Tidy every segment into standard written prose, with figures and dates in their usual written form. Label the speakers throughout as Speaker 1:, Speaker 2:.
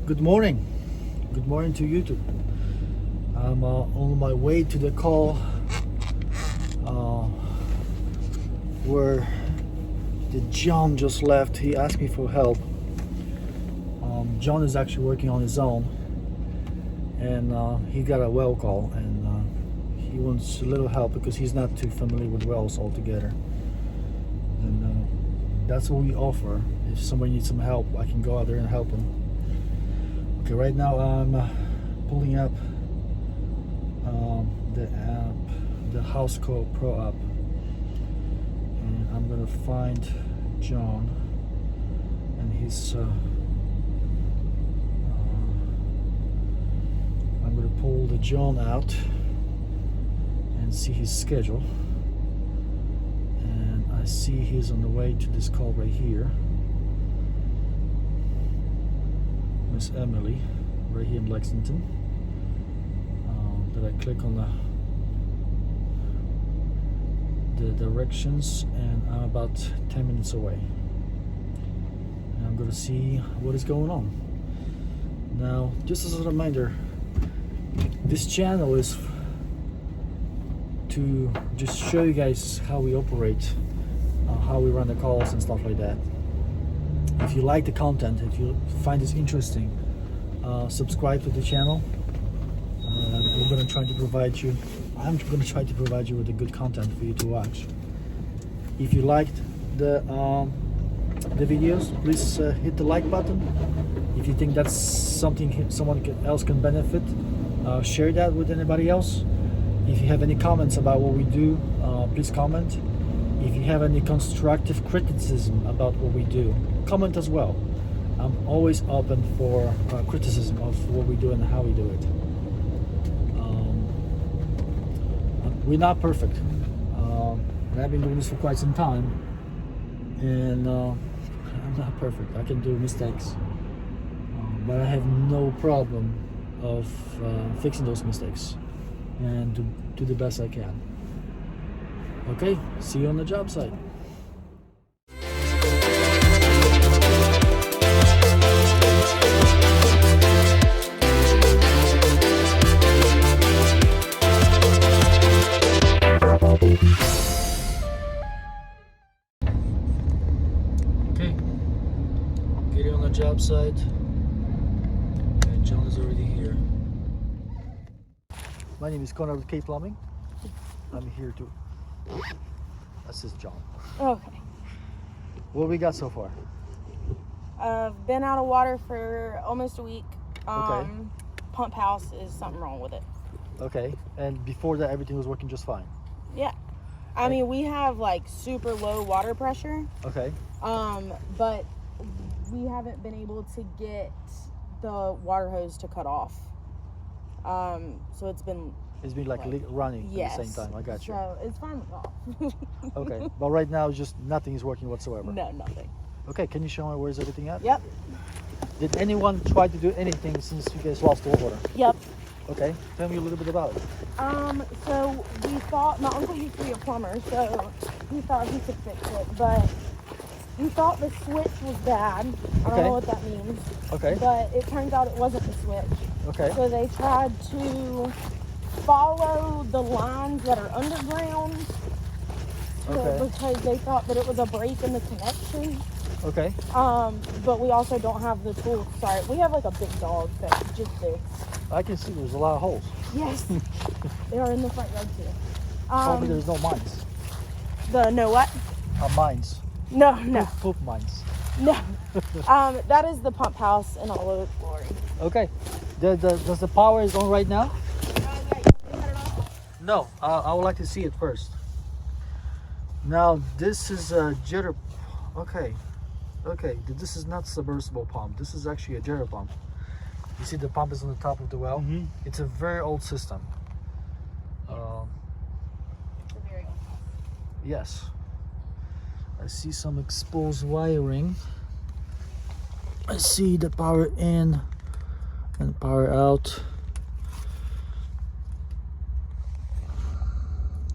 Speaker 1: Good morning. Good morning to you too. I'm on my way to the call where the John just left. He asked me for help. John is actually working on his own, and he got a well call, and he wants a little help because he's not too familiar with wells altogether. And that's what we offer. If somebody needs some help, I can go out there and help him. Okay, right now I'm pulling up the app, the House Call Pro app, and I'm gonna find John, and he's I'm gonna pull the John out and see his schedule, and I see he's on the way to this call right here. Miss Emily, right here in Lexington. Did I click on the directions, and I'm about 10 minutes away. And I'm gonna see what is going on. Now, just as a reminder, this channel is to just show you guys how we operate, how we run the calls and stuff like that. If you like the content, if you find this interesting, subscribe to the channel. I'm going to try to provide you with a good content for you to watch. If you liked the videos, please hit the like button. If you think that's something someone else can benefit, share that with anybody else. If you have any comments about what we do, please comment. If you have any constructive criticism about what we do, comment as well. I'm always open for criticism of what we do and how we do it. We're not perfect. And I've been doing this for quite some time, and I'm not perfect. I can do mistakes, but I have no problem of fixing those mistakes and to do the best I can. Okay, see you on the job site. Okay, getting on the job site, and John is already here. My name is Konrad Orzechowski Plumbing. I'm here to assist John.
Speaker 2: Okay.
Speaker 1: What we got so far?
Speaker 2: I've been out of water for almost a week.
Speaker 1: Okay.
Speaker 2: Pump house is something wrong with it.
Speaker 1: Okay, and before that everything was working just fine?
Speaker 2: Yeah. I mean, we have like super low water pressure.
Speaker 1: Okay.
Speaker 2: But we haven't been able to get the water hose to cut off. So it's been
Speaker 1: like running
Speaker 2: yes.
Speaker 1: at the same time. I got you.
Speaker 2: So it's fine with off.
Speaker 1: Okay, but right now just nothing is working whatsoever.
Speaker 2: No, nothing.
Speaker 1: Okay, can you show me where's everything at?
Speaker 2: Yep.
Speaker 1: Did anyone try to do anything since you guys lost the water?
Speaker 2: Yep.
Speaker 1: Okay, tell me a little bit about it.
Speaker 2: So we thought, my uncle used to be a plumber, so he thought he could fix it, but we thought the switch was bad. I don't know what that means.
Speaker 1: Okay.
Speaker 2: But it turns out it wasn't the switch.
Speaker 1: Okay.
Speaker 2: So they tried to follow the lines that are underground.
Speaker 1: Okay.
Speaker 2: Because they thought that it was a break in the connection.
Speaker 1: Okay.
Speaker 2: But we also don't have the tools. Sorry, we have like a big dog that just digs.
Speaker 1: I can see there's a lot of holes.
Speaker 2: Yes. They are in the front yard too.
Speaker 1: Probably there's no mines.
Speaker 2: No what?
Speaker 1: Mines.
Speaker 2: No.
Speaker 1: Poop mines.
Speaker 2: No. That is the pump house in all of its glory.
Speaker 1: Okay. Does the power is on right now? No. I would like to see it first. Now this is a jetter. Okay. This is not submersible pump. This is actually a jetter pump. You see the pump is on the top of the well. Mm-hmm. It's a very old system.
Speaker 2: Very old.
Speaker 1: Yes. I see some exposed wiring. I see the power in and power out.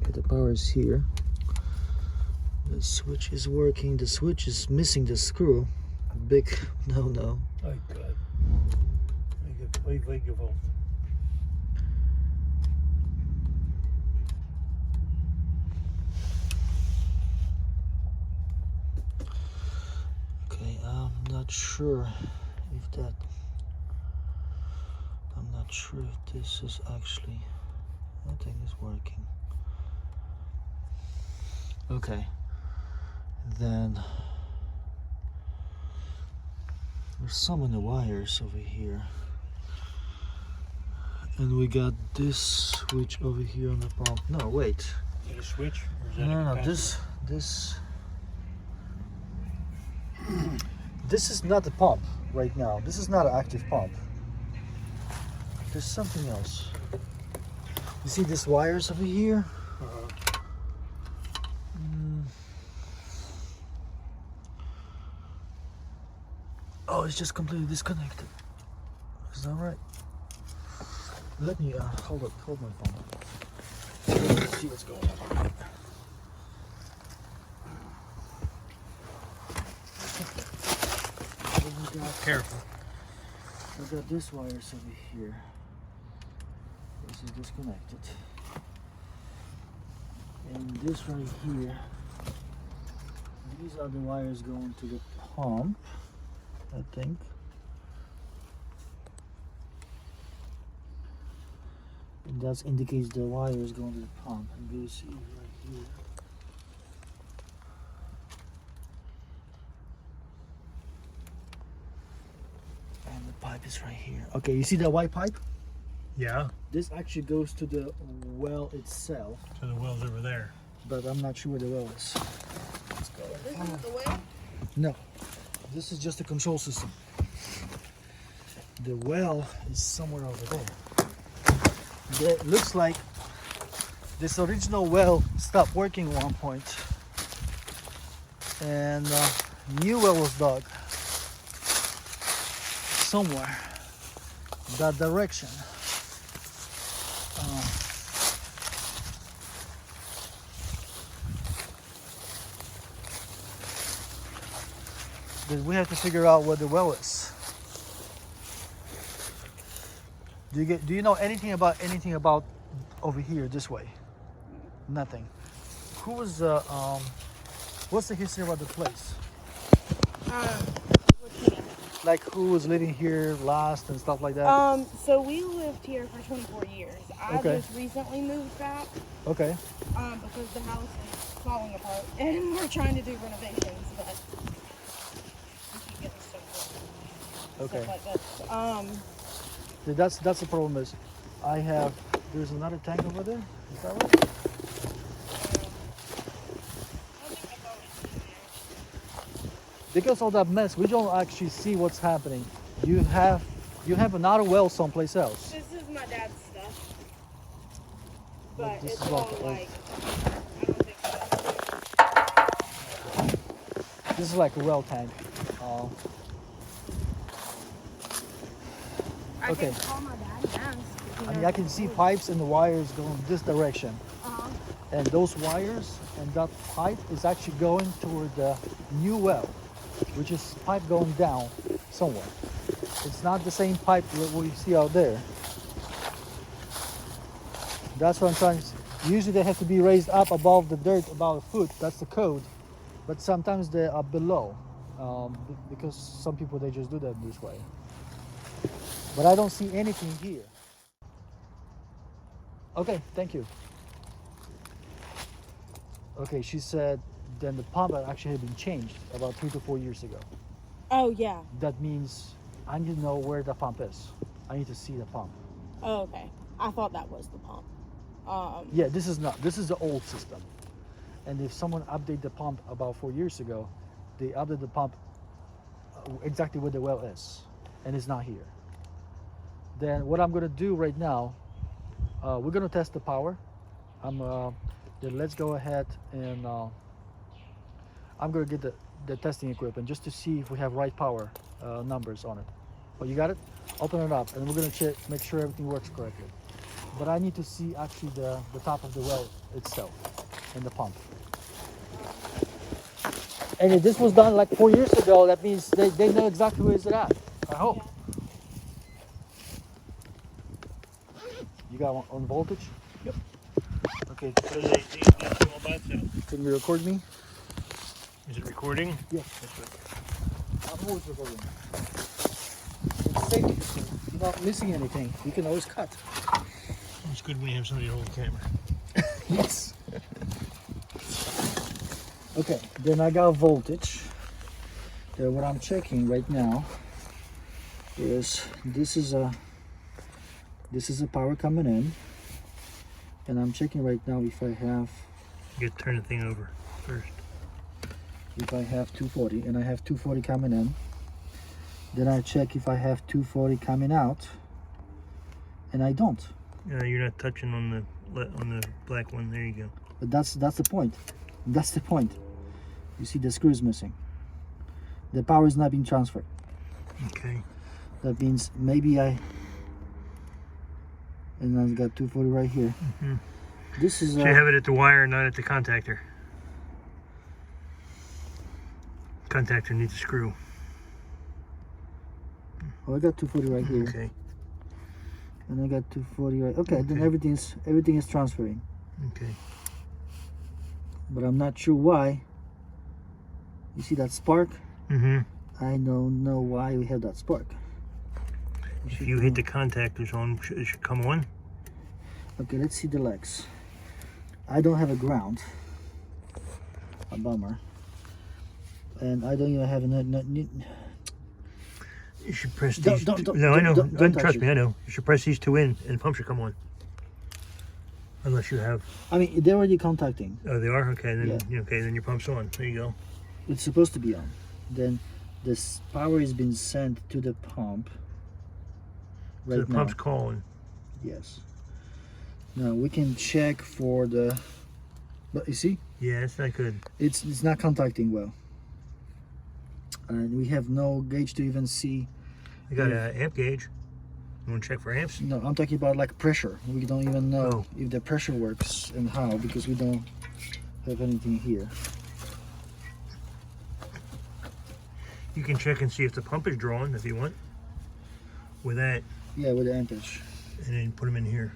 Speaker 1: Okay, the power is here. The switch is working. The switch is missing the screw. Big no.
Speaker 3: Oh, good. Wegevolt.
Speaker 1: Okay, I'm not sure if this is actually, I think it's working. Okay, then there's some in the wires over here. And we got this switch over here on the pump. No, wait.
Speaker 3: Is it a switch? Or is that
Speaker 1: No,
Speaker 3: a
Speaker 1: no,
Speaker 3: capacitor?
Speaker 1: this is not the pump right now. This is not an active pump. There's something else. You see these wires over here? Oh, it's just completely disconnected. Is that right? Let me hold my phone. Let's see what's going on.
Speaker 3: Careful.
Speaker 1: I got this wires over here. This is disconnected. And this right here, these are the wires going to the pump, I think. And that indicates the wire is going to the pump. And you see right here. And the pipe is right here. Okay, you see that white pipe?
Speaker 3: Yeah.
Speaker 1: This actually goes to the well itself,
Speaker 3: So the well's over there.
Speaker 1: but I'm not sure where the well is. Let's go.
Speaker 2: This is the well?
Speaker 1: No, this is just a control system. The well is somewhere over there. It looks like this original well stopped working at one point, and new well was dug somewhere that direction. But we have to figure out where the well is. Do you know anything about over here this way? Nothing. Who was what's the history about the place?
Speaker 2: What do you mean?
Speaker 1: Like who was living here last and stuff like that?
Speaker 2: So we lived here for 24 years. I
Speaker 1: Okay.
Speaker 2: just recently moved back
Speaker 1: Okay.
Speaker 2: because the house is falling apart and we're trying to do renovations, but we keep getting stuff
Speaker 1: Okay.
Speaker 2: like that.
Speaker 1: That's the problem is there's another tank over there. Is that right? Because of that mess, we don't actually see what's happening. You have another well someplace else.
Speaker 2: This is my dad's stuff, but
Speaker 1: This
Speaker 2: it's
Speaker 1: is
Speaker 2: all
Speaker 1: like-
Speaker 2: like I don't think so.
Speaker 1: This is like a well tank.
Speaker 2: I
Speaker 1: Okay.
Speaker 2: can call my dad and ask.
Speaker 1: I mean, I can see pipes and the wires going this direction. And those wires and that pipe is actually going toward the new well, which is pipe going down somewhere. It's not the same pipe that we see out there. That's what I'm trying to. Usually they have to be raised up above the dirt about a foot. That's the code. But sometimes they are below because some people they just do that this way. But I don't see anything here. Okay, thank you. Okay, she said then the pump actually had been changed about 3 to 4 years ago.
Speaker 2: Oh yeah.
Speaker 1: That means I need to know where the pump is. I need to see the pump.
Speaker 2: Oh, okay. I thought that was the pump.
Speaker 1: Yeah, this is not. This is the old system. And if someone updated the pump about 4 years ago, they updated the pump exactly where the well is, and it's not here. Then what I'm gonna do right now, we're gonna test the power. Then let's go ahead and I'm gonna get the testing equipment just to see if we have right power numbers on it. Oh, you got it? Open it up, and we're gonna check, make sure everything works correctly. But I need to see actually the top of the well itself and the pump. And if this was done like 4 years ago, that means they know exactly where it's at. I hope. You got one on voltage?
Speaker 3: Yep.
Speaker 1: Okay.
Speaker 3: So they do all that stuff.
Speaker 1: Can you record me?
Speaker 3: Is it recording?
Speaker 1: Yes. I'm always recording. It's safe. You're not missing anything. You can always cut.
Speaker 3: It's good when you have somebody to hold the camera.
Speaker 1: Yes. Okay, then I got voltage. What I'm checking right now is this is a power coming in, and I'm checking right now if I have
Speaker 3: You gotta turn the thing over first.
Speaker 1: if I have 240, and I have 240 coming in. Then I check if I have 240 coming out, and I don't.
Speaker 3: You're not touching on the black one. There you go.
Speaker 1: But that's the point. That's the point. You see the screw is missing. The power is not being transferred.
Speaker 3: Okay.
Speaker 1: That means maybe and I've got 240 right here.
Speaker 3: Mm-hmm.
Speaker 1: This is
Speaker 3: So you have it at the wire, not at the contactor. Contactor needs a screw.
Speaker 1: oh, I got 240 right here,
Speaker 3: Okay.
Speaker 1: and I got 240 right. Okay, then everything is transferring,
Speaker 3: Okay.
Speaker 1: but I'm not sure why. You see that spark?
Speaker 3: Mm-hmm.
Speaker 1: I don't know why we have that spark.
Speaker 3: If you hit the contactors on, it should come on.
Speaker 1: Okay, let's see the legs. I don't have a ground. A bummer. And I don't even have
Speaker 3: You should press
Speaker 1: Don't-
Speaker 3: these.
Speaker 1: don't-
Speaker 3: No, I know.
Speaker 1: don't touch
Speaker 3: Trust
Speaker 1: it.
Speaker 3: me, I know. You should press these two in, and the pump should come on. Unless you have.
Speaker 1: I mean, they're already contacting.
Speaker 3: Oh, they are. Okay, then
Speaker 1: Yeah.
Speaker 3: okay, then your pump's on. There you go.
Speaker 1: It's supposed to be on. Then this power is being sent to the pump.
Speaker 3: So
Speaker 1: Right
Speaker 3: the
Speaker 1: now.
Speaker 3: pump's calling.
Speaker 1: Yes. Now we can check for the. But you see,
Speaker 3: Yeah, it's not good.
Speaker 1: it's not contacting well, and we have no gauge to even see.
Speaker 3: I got an amp gauge. You want to check for amps?
Speaker 1: No, I'm talking about like pressure. We don't even know
Speaker 3: Oh.
Speaker 1: if the pressure works and how, because we don't have anything here.
Speaker 3: You can check and see if the pump is drawn if you want. With that,
Speaker 1: Yeah, with the amperage.
Speaker 3: and then put them in here.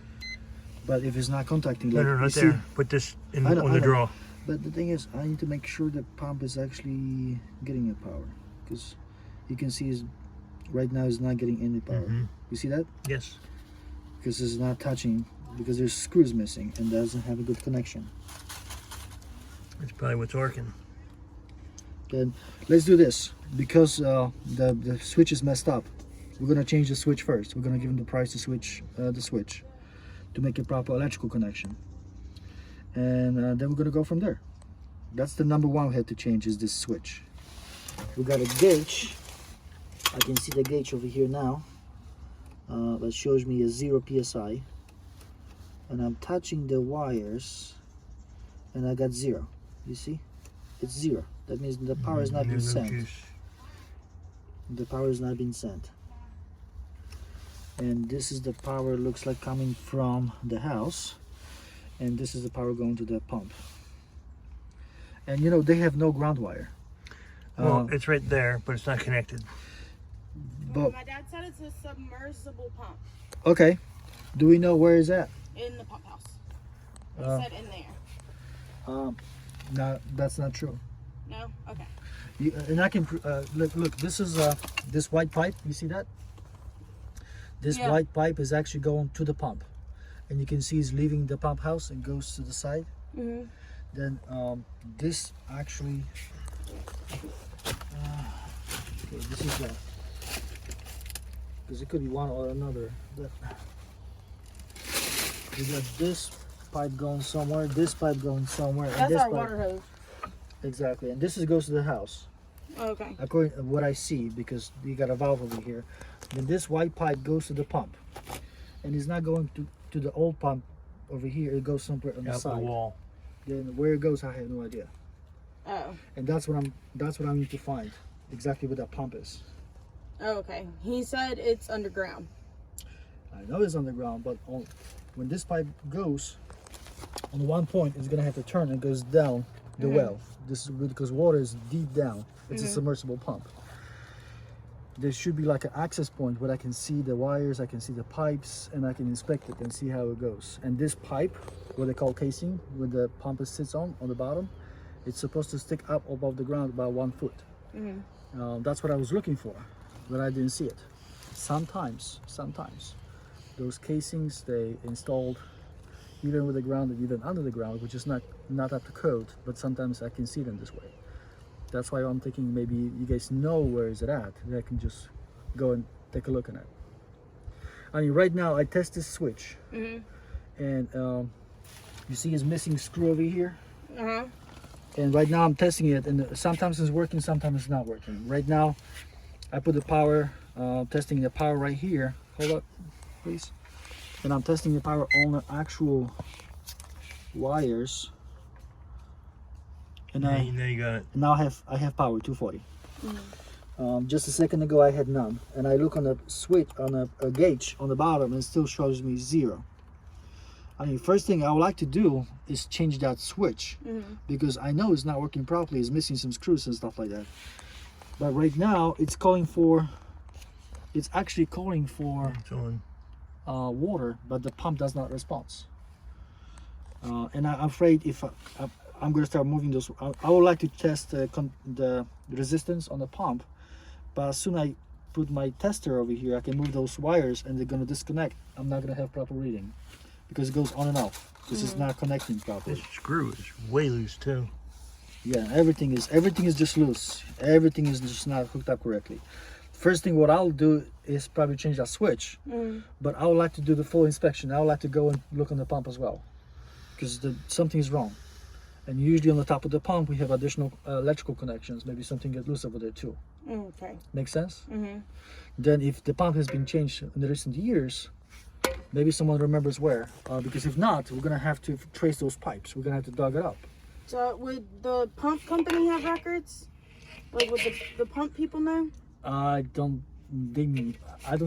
Speaker 1: But if it's not contacting,
Speaker 3: No,
Speaker 1: like
Speaker 3: no,
Speaker 1: you
Speaker 3: not
Speaker 1: see,
Speaker 3: there. Put this in,
Speaker 1: I know,
Speaker 3: on
Speaker 1: I
Speaker 3: the
Speaker 1: know.
Speaker 3: draw.
Speaker 1: But the thing is, I need to make sure the pump is actually getting a power, because you can see is right now is not getting any power.
Speaker 3: Mhm.
Speaker 1: You see that?
Speaker 3: Yes.
Speaker 1: Because it's not touching, because there's screws missing and doesn't have a good connection.
Speaker 3: That's probably what's arcing.
Speaker 1: Then let's do this, because the switch is messed up. We're gonna change the switch first. We're gonna give them the price to switch the switch to make a proper electrical connection, and then we're gonna go from there. That's the number one we have to change, is this switch. We got a gauge. I can see the gauge over here now. That shows me a 0 psi, and I'm touching the wires, and I got 0. You see, it's 0. That means the power is not being
Speaker 3: There's no
Speaker 1: sent.
Speaker 3: juice.
Speaker 1: The power is not being sent. And this is the power, looks like, coming from the house, and this is the power going to the pump. And you know, they have no ground wire.
Speaker 3: Well, it's right there, but it's not connected.
Speaker 1: But
Speaker 2: My dad said it's a submersible pump
Speaker 1: okay, do we know where is that?
Speaker 2: in the pump house. He
Speaker 1: Uh,
Speaker 2: said in there.
Speaker 1: No, that's not true.
Speaker 2: No? Okay.
Speaker 1: And I can look. This is this white pipe. You see that? This
Speaker 2: Yeah.
Speaker 1: white pipe is actually going to the pump, and you can see it's leaving the pump house and goes to the side.
Speaker 2: Mm-hmm.
Speaker 1: Then this actually. Okay, this is that. Because it could be one or another. We got this pipe going somewhere. This pipe going somewhere. And
Speaker 2: That's
Speaker 1: this
Speaker 2: our
Speaker 1: pipe.
Speaker 2: water hose.
Speaker 1: Exactly, and this goes to the house.
Speaker 2: Okay.
Speaker 1: According to what I see, because you got a valve over here. Then this white pipe goes to the pump, and it's not going to the old pump over here. It goes somewhere on the
Speaker 3: Out the
Speaker 1: side.
Speaker 3: wall.
Speaker 1: Then where it goes, I have no idea.
Speaker 2: Oh.
Speaker 1: And that's what I need to find, exactly where that pump is.
Speaker 2: Oh, okay. He said it's underground.
Speaker 1: I know it's underground, but when this pipe goes on one point, it's gonna have to turn and goes down the well. This is because water is deep down. It's a submersible pump. there should be like an access point where I can see the wires, I can see the pipes, and I can inspect it and see how it goes. And this pipe, what they call casing, where the pump sits on the bottom, it's supposed to stick up above the ground about 1 foot. That's what I was looking for, but I didn't see it. Sometimes those casings they installed even with the ground and even under the ground, which is not up to code, but sometimes I can see them this way. That's why I'm thinking maybe you guys know where is it at, and I can just go and take a look at it. I mean, right now I test this switch, and you see it's missing screw over here. And right now I'm testing it, and sometimes it's working, sometimes it's not working. Right now I put the power, testing the power right here. Hold up, please. And I'm testing the power on the actual wires. And now I have power 240. Just a second ago I had none, and I look on the switch on a gauge on the bottom and it still shows me 0. I mean, first thing I would like to do is change that switch, because I know it's not working properly. It's missing some screws and stuff like that. But right now it's actually calling for water, but the pump does not respond. And I'm afraid if I'm going to start moving those. I would like to test the resistance on the pump, but as soon as I put my tester over here, I can move those wires and they're going to disconnect. I'm not going to have proper reading because it goes on and off. This is not connecting properly.
Speaker 3: This screw is way loose too.
Speaker 1: Yeah, everything is just loose. Everything is just not hooked up correctly. First thing what I'll do is probably change that switch, but I would like to do the full inspection. I would like to go and look on the pump as well, because something's wrong. And usually on the top of the pump we have additional electrical connections. Maybe something gets loose over there too.
Speaker 2: Okay.
Speaker 1: Makes sense? Then if the pump has been changed in the recent years, maybe someone remembers where. Because if not, we're gonna have to trace those pipes. We're gonna have to dug it up.
Speaker 2: So would the pump company have records? Like would the pump people know?
Speaker 1: I don't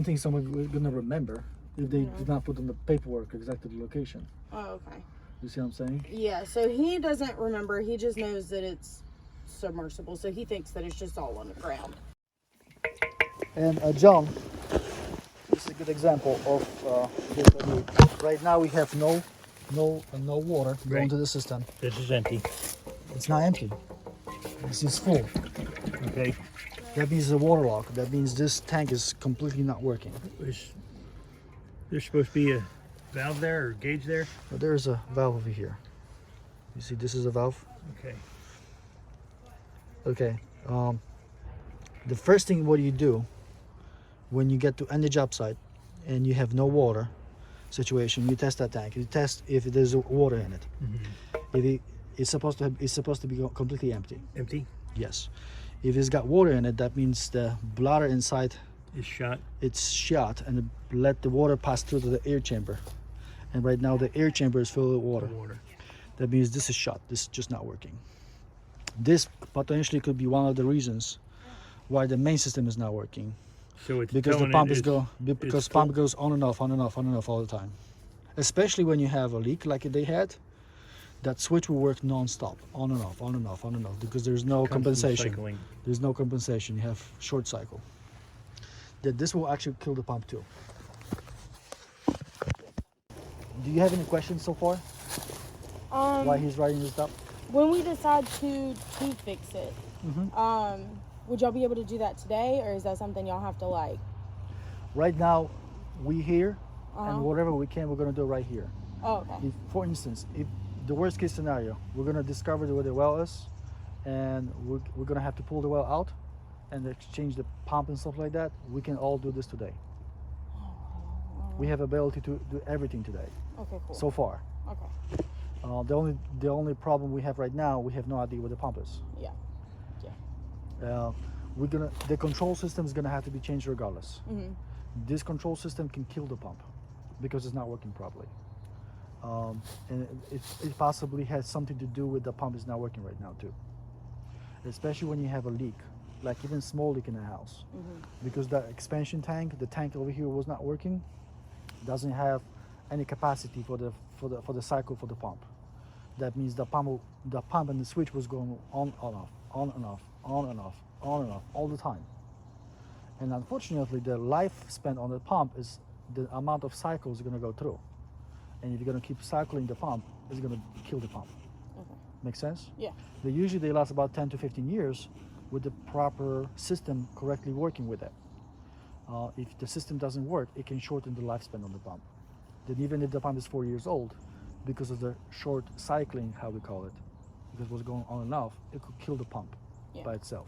Speaker 1: think someone's gonna remember if they did not put on the paperwork exactly the location.
Speaker 2: Oh, okay.
Speaker 1: You see what I'm saying?
Speaker 2: Yeah, so he doesn't remember. He just knows that it's submersible, so he thinks that it's just all on the ground.
Speaker 1: And John, this is a good example of this. Right now we have no water going to the system.
Speaker 3: This is empty.
Speaker 1: It's not empty. This is full.
Speaker 3: Okay.
Speaker 1: That means it's a waterlogged. That means this tank is completely not working.
Speaker 3: There's supposed to be a valve there or gauge there?
Speaker 1: But there's a valve over here. You see, this is a valve.
Speaker 3: Okay.
Speaker 1: Okay. The first thing what you do when you get to any job site and you have no water situation, you test that tank. You test if there's water in it. If it's supposed to be completely empty.
Speaker 3: Empty?
Speaker 1: Yes. If it's got water in it, that means the bladder inside
Speaker 3: is shut.
Speaker 1: It's shut, and let the water pass through to the air chamber. And right now the air chamber is filled with water. That means this is shut. This is just not working. This potentially could be one of the reasons why the main system is not working.
Speaker 3: So it's
Speaker 1: because the pump goes on and off, on and off, on and off all the time. Especially when you have a leak like they had, that switch will work non-stop, on and off, on and off, on and off, because there's no compensation.
Speaker 3: Cycling.
Speaker 1: There's no compensation. You have short cycle. This will actually kill the pump too. Do you have any questions so far? Why he's writing this up?
Speaker 2: When we decide to fix it, would y'all be able to do that today, or is that something y'all have to like?
Speaker 1: Right now, we here, and whatever we can, we're gonna do right here.
Speaker 2: Oh, okay.
Speaker 1: For instance, if the worst case scenario, we're gonna discover where the well is, and we're gonna have to pull the well out and exchange the pump and stuff like that. We can all do this today. We have ability to do everything today. Okay, cool. So far.
Speaker 2: Okay.
Speaker 1: The only problem we have right now, we have no idea where the pump is.
Speaker 2: Yeah.
Speaker 1: The control system is gonna have to be changed regardless. This control system can kill the pump because it's not working properly. And it possibly has something to do with the pump is not working right now too. Especially when you have a leak, like even small leak in a house, because the expansion tank, the tank over here was not working, doesn't have any capacity for the cycle for the pump. That means the pump and the switch was going on and off, on and off, on and off, on and off all the time. And unfortunately, the lifespan on the pump is the amount of cycles you're going to go through. And if you're going to keep cycling the pump, it's going to kill the pump.
Speaker 2: Okay.
Speaker 1: Make sense?
Speaker 2: Yeah.
Speaker 1: They last about 10 to 15 years with the proper system correctly working with it. If the system doesn't work, it can shorten the lifespan on the pump. Then even if the pump is 4 years old, because of the short cycling, how we call it, because it was going on and off, it could kill the pump by itself.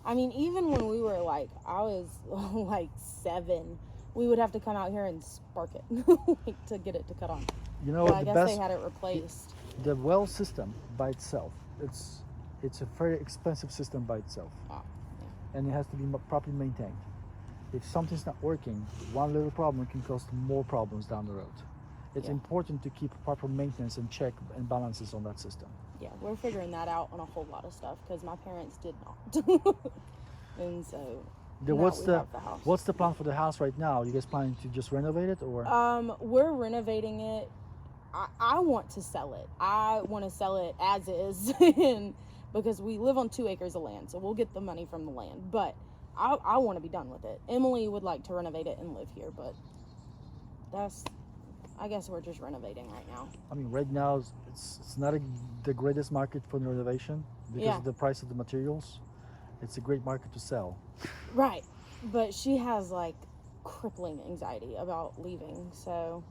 Speaker 2: I mean, even when we were like, I was like 7, we would have to come out here and spark it like, to get it to cut on.
Speaker 1: You know,
Speaker 2: but I guess they had it replaced.
Speaker 1: The well system by itself, it's a very expensive system by itself.
Speaker 2: Oh,
Speaker 1: and it has to be properly maintained. If something's not working, one little problem can cause more problems down the road. It's important to keep proper maintenance and check and balances on that system.
Speaker 2: Yeah, we're figuring that out on a whole lot of stuff because my parents did not. And so
Speaker 1: what's the plan for the house right now? You guys planning to just renovate it, or?
Speaker 2: We're renovating it. I want to sell it. I want to sell it as is, and because we live on 2 acres of land, so we'll get the money from the land. But I want to be done with it. Emily would like to renovate it and live here, but I guess we're just renovating right now.
Speaker 1: I mean, right now it's not the greatest market for renovation because of the price of the materials. It's a great market to sell.
Speaker 2: Right, but she has like crippling anxiety about leaving, so.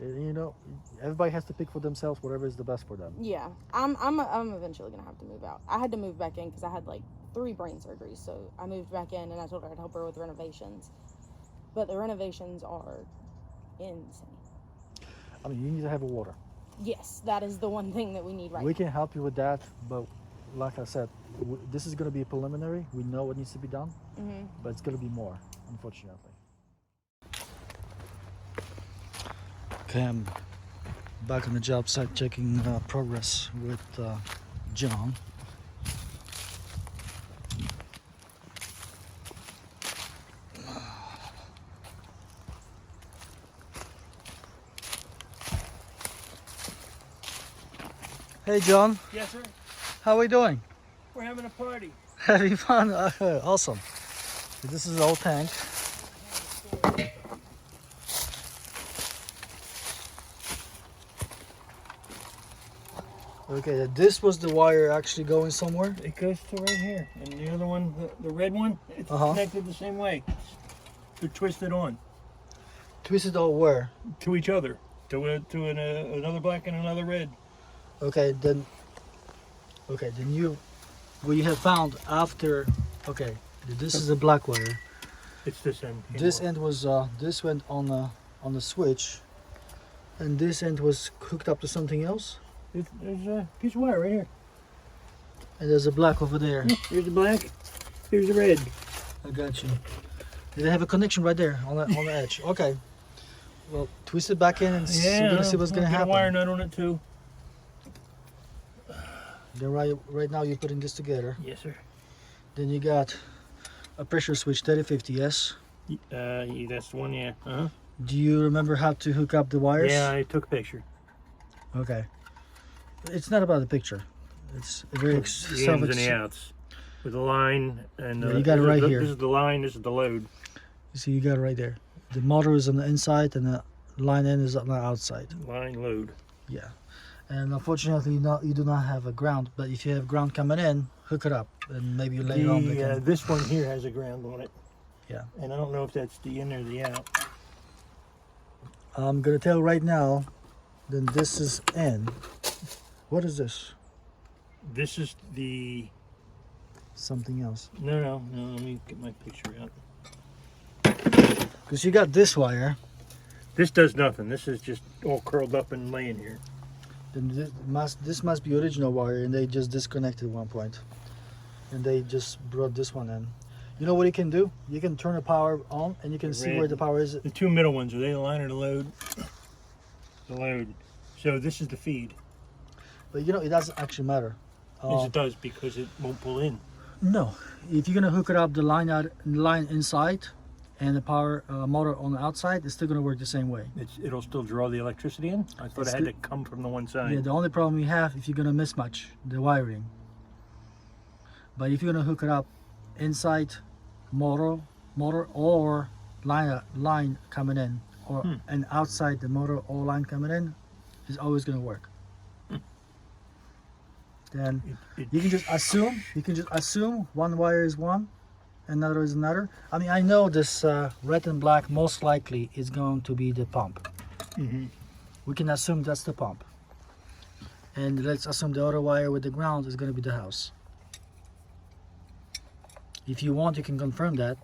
Speaker 1: You know, everybody has to pick for themselves whatever is the best for them.
Speaker 2: Yeah, I'm eventually gonna have to move out. I had to move back in because I had like 3 brain surgeries, so I moved back in and I told her I'd help her with renovations. But the renovations are insane.
Speaker 1: I mean, you need to have a water.
Speaker 2: Yes, that is the one thing that we need right now.
Speaker 1: We can help you with that, but like I said, this is going to be a preliminary. We know what needs to be done, but it's going to be more, unfortunately. Okay, I'm back on the job site checking progress with John. Hey John.
Speaker 3: Yes, sir.
Speaker 1: How are we doing?
Speaker 3: We're having a party.
Speaker 1: Having fun? Awesome. This is the old tank. Okay, this was the wire actually going somewhere?
Speaker 3: It goes to right here. And the other one, the red one, it's connected the same way. They're twisted on.
Speaker 1: Twisted all where?
Speaker 3: To each other. To another black and another red.
Speaker 1: Okay, then what you have found after, okay, this is the black wire.
Speaker 3: It's this end.
Speaker 1: This end was, this went on the switch, and this end was hooked up to something else.
Speaker 3: There's a piece of wire right here.
Speaker 1: And there's a black over there.
Speaker 3: Here's the black, here's the red.
Speaker 1: I got you. They have a connection right there on the edge. Okay. Well, twist it back in and we're gonna see what's gonna happen.
Speaker 3: Get a wire nut on it too.
Speaker 1: Then right now you're putting this together.
Speaker 3: Yes, sir.
Speaker 1: Then you got a pressure switch 3050, yes?
Speaker 3: That's the one, yeah. Uh-huh.
Speaker 1: Do you remember how to hook up the wires?
Speaker 3: Yeah, I took a picture.
Speaker 1: Okay. It's not about the picture. It's a very
Speaker 3: the ins and the outs. With the line and
Speaker 1: you got it right here.
Speaker 3: This is the line, this is the load.
Speaker 1: You see, you got it right there. The motor is on the inside and the line end is on the outside.
Speaker 3: Line, load.
Speaker 1: Yeah. And unfortunately, you do not have a ground, but if you have ground coming in, hook it up, and maybe later on they can...
Speaker 3: This one here has a ground on it.
Speaker 1: Yeah.
Speaker 3: And I don't know if that's the in or the out.
Speaker 1: I'm gonna tell right now, then this is in. What is this?
Speaker 3: This is the...
Speaker 1: Something else.
Speaker 3: No, let me get my picture out.
Speaker 1: Because you got this wire.
Speaker 3: This does nothing. This is just all curled up and laying here.
Speaker 1: Then this must be original wire, and they just disconnected at one point, and they just brought this one in. You know what you can do? You can turn the power on, and you can see where the power is.
Speaker 3: The 2 middle ones, are they the line or the load? The load. So this is the feed.
Speaker 1: But you know, it doesn't actually matter.
Speaker 3: Yes, it does, because it won't pull in.
Speaker 1: No, if you're gonna hook it up the line inside and the power motor on the outside, it's still gonna work the same way.
Speaker 3: It'll still draw the electricity in? I thought it had to come from the one side.
Speaker 1: Yeah, the only problem you have if you're gonna mismatch the wiring. But if you're gonna hook it up inside motor motor or line coming in, or and outside the motor or line coming in, is always going to work. Then you can just assume one wire is one, another is another. I mean, I know this red and black most likely is going to be the pump. We can assume that's the pump, and let's assume the other wire with the ground is going to be the house. If you want, you can confirm that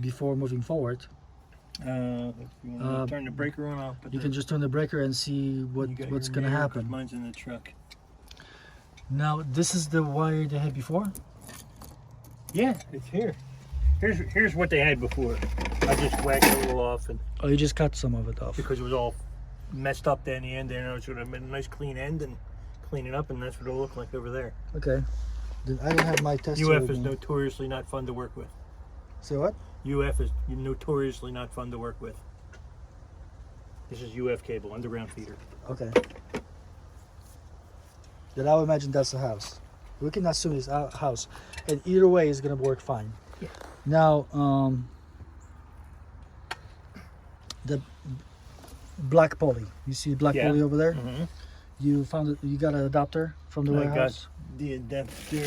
Speaker 1: before moving forward.
Speaker 3: If you want to turn the breaker on, I'll put
Speaker 1: you can just turn the breaker and see what's going to happen.
Speaker 3: Mine's in the truck.
Speaker 1: Now, this is the wire they had before?
Speaker 3: Yeah, it's here. Here's what they had before. I just whacked it a little off, and
Speaker 1: Oh, you just cut some of it off.
Speaker 3: because it was all messed up down the end there, and I was going to make a nice clean end and clean it up, and that's what it'll look like over there.
Speaker 1: Okay. Then I don't have my tester
Speaker 3: UF
Speaker 1: with
Speaker 3: is
Speaker 1: me.
Speaker 3: notoriously not fun to work with.
Speaker 1: Say what?
Speaker 3: UF is notoriously not fun to work with. This is UF cable, underground feeder.
Speaker 1: Okay. Then I would imagine that's the house. We can assume it's a house, and either way it's gonna work fine.
Speaker 3: Yeah.
Speaker 1: Now, the black poly. You see black
Speaker 3: Yeah.
Speaker 1: poly over there?
Speaker 3: Mm-hmm.
Speaker 1: You found it. You got an adapter from the
Speaker 3: I
Speaker 1: warehouse.
Speaker 3: got the adapter.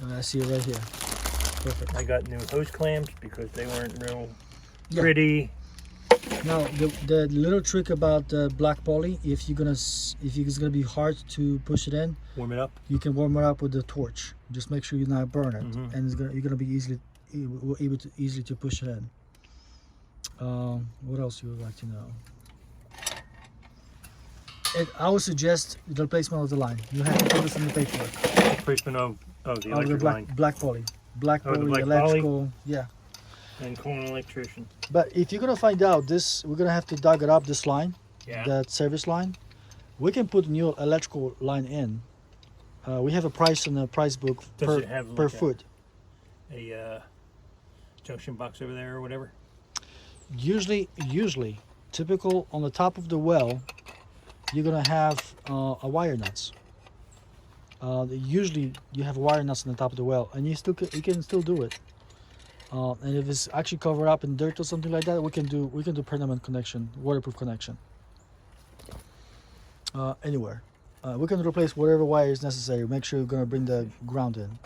Speaker 1: I see it right here. Perfect.
Speaker 3: I got new hose clamps because they weren't real
Speaker 1: Yeah.
Speaker 3: pretty.
Speaker 1: Now the little trick about the black poly, if it's gonna be hard to push it in,
Speaker 3: Warm it up.
Speaker 1: you can warm it up with the torch. Just make sure you not burn it,
Speaker 3: Mhm.
Speaker 1: and you're gonna be able to easily push it in. What else you would like to know? I would suggest the replacement of the line. You have to put this in the paperwork.
Speaker 3: Replacement of the
Speaker 1: Of the
Speaker 3: electric line.
Speaker 1: black poly,
Speaker 3: Oh, the black poly?
Speaker 1: electrical. Yeah.
Speaker 3: And call an electrician.
Speaker 1: But if you're gonna find out this, we're gonna have to dug it up, this line,
Speaker 3: Yeah.
Speaker 1: that service line. We can put a new electrical line in. We have a price on the price book
Speaker 3: Does it have
Speaker 1: per
Speaker 3: like
Speaker 1: foot.
Speaker 3: a junction box over there or whatever?
Speaker 1: Usually, typical on the top of the well, you're gonna have a wire nuts. Usually, you have wire nuts on the top of the well, and you can still do it. And if it's actually covered up in dirt or something like that, we can do permanent connection, waterproof connection. Anywhere, we can replace whatever wire is necessary. Make sure you're gonna bring the ground in.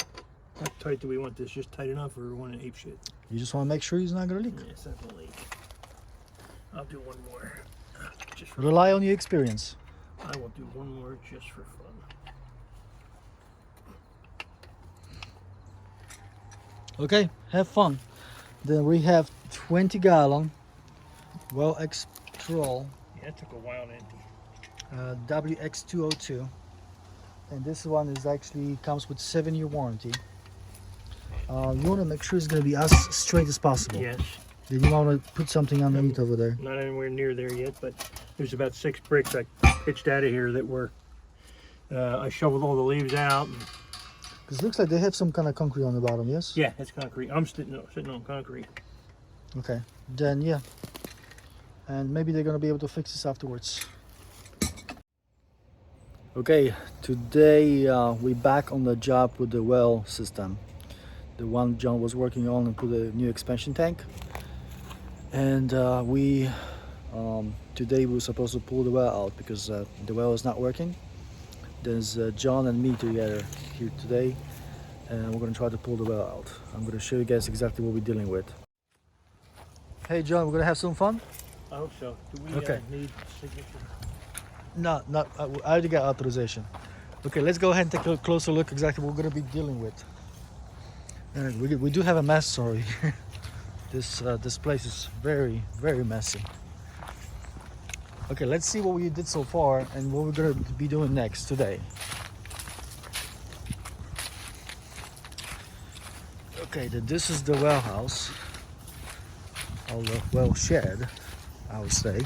Speaker 3: How tight do we want this? Just tight enough, or we want to ape shit?
Speaker 1: You just want to make sure it's not gonna leak.
Speaker 3: Yeah, it's not gonna leak. I'll do one more. Just for
Speaker 1: Rely on your experience.
Speaker 3: I will do one more just for fun.
Speaker 1: Okay, have fun. Then we have 20-gallon well X-Troll
Speaker 3: Yeah, it took a while to empty.
Speaker 1: WX202, and this one is actually comes with 7-year warranty. You want to make sure it's going to be as straight as possible.
Speaker 3: Yes.
Speaker 1: Then you want to put something underneath over there.
Speaker 3: Not anywhere near there yet, but there's about 6 bricks I pitched out of here that were. I shoveled all the leaves out.
Speaker 1: Because it looks like they have some kind of concrete on the bottom. Yes.
Speaker 3: Yeah, it's concrete. I'm sitting on concrete.
Speaker 1: Okay. Then yeah. And maybe they're going to be able to fix this afterwards. Okay, today we're back on the job with the well system. The one John was working on and put a new expansion tank. And today we were supposed to pull the well out because the well is not working. There's John and me together here today, and we're going to try to pull the well out. I'm going to show you guys exactly what we're dealing with. Hey John, we're going to have some fun?
Speaker 3: I hope so. Do we
Speaker 1: Okay.
Speaker 3: need signature?
Speaker 1: No, not. I already got authorization. Okay, let's go ahead and take a closer look exactly what we're going to be dealing with. And we do have a mess, sorry. This place is very, very messy. Okay, let's see what we did so far and what we're going to be doing next today. Okay, this is the well house, or the well shed, I would say.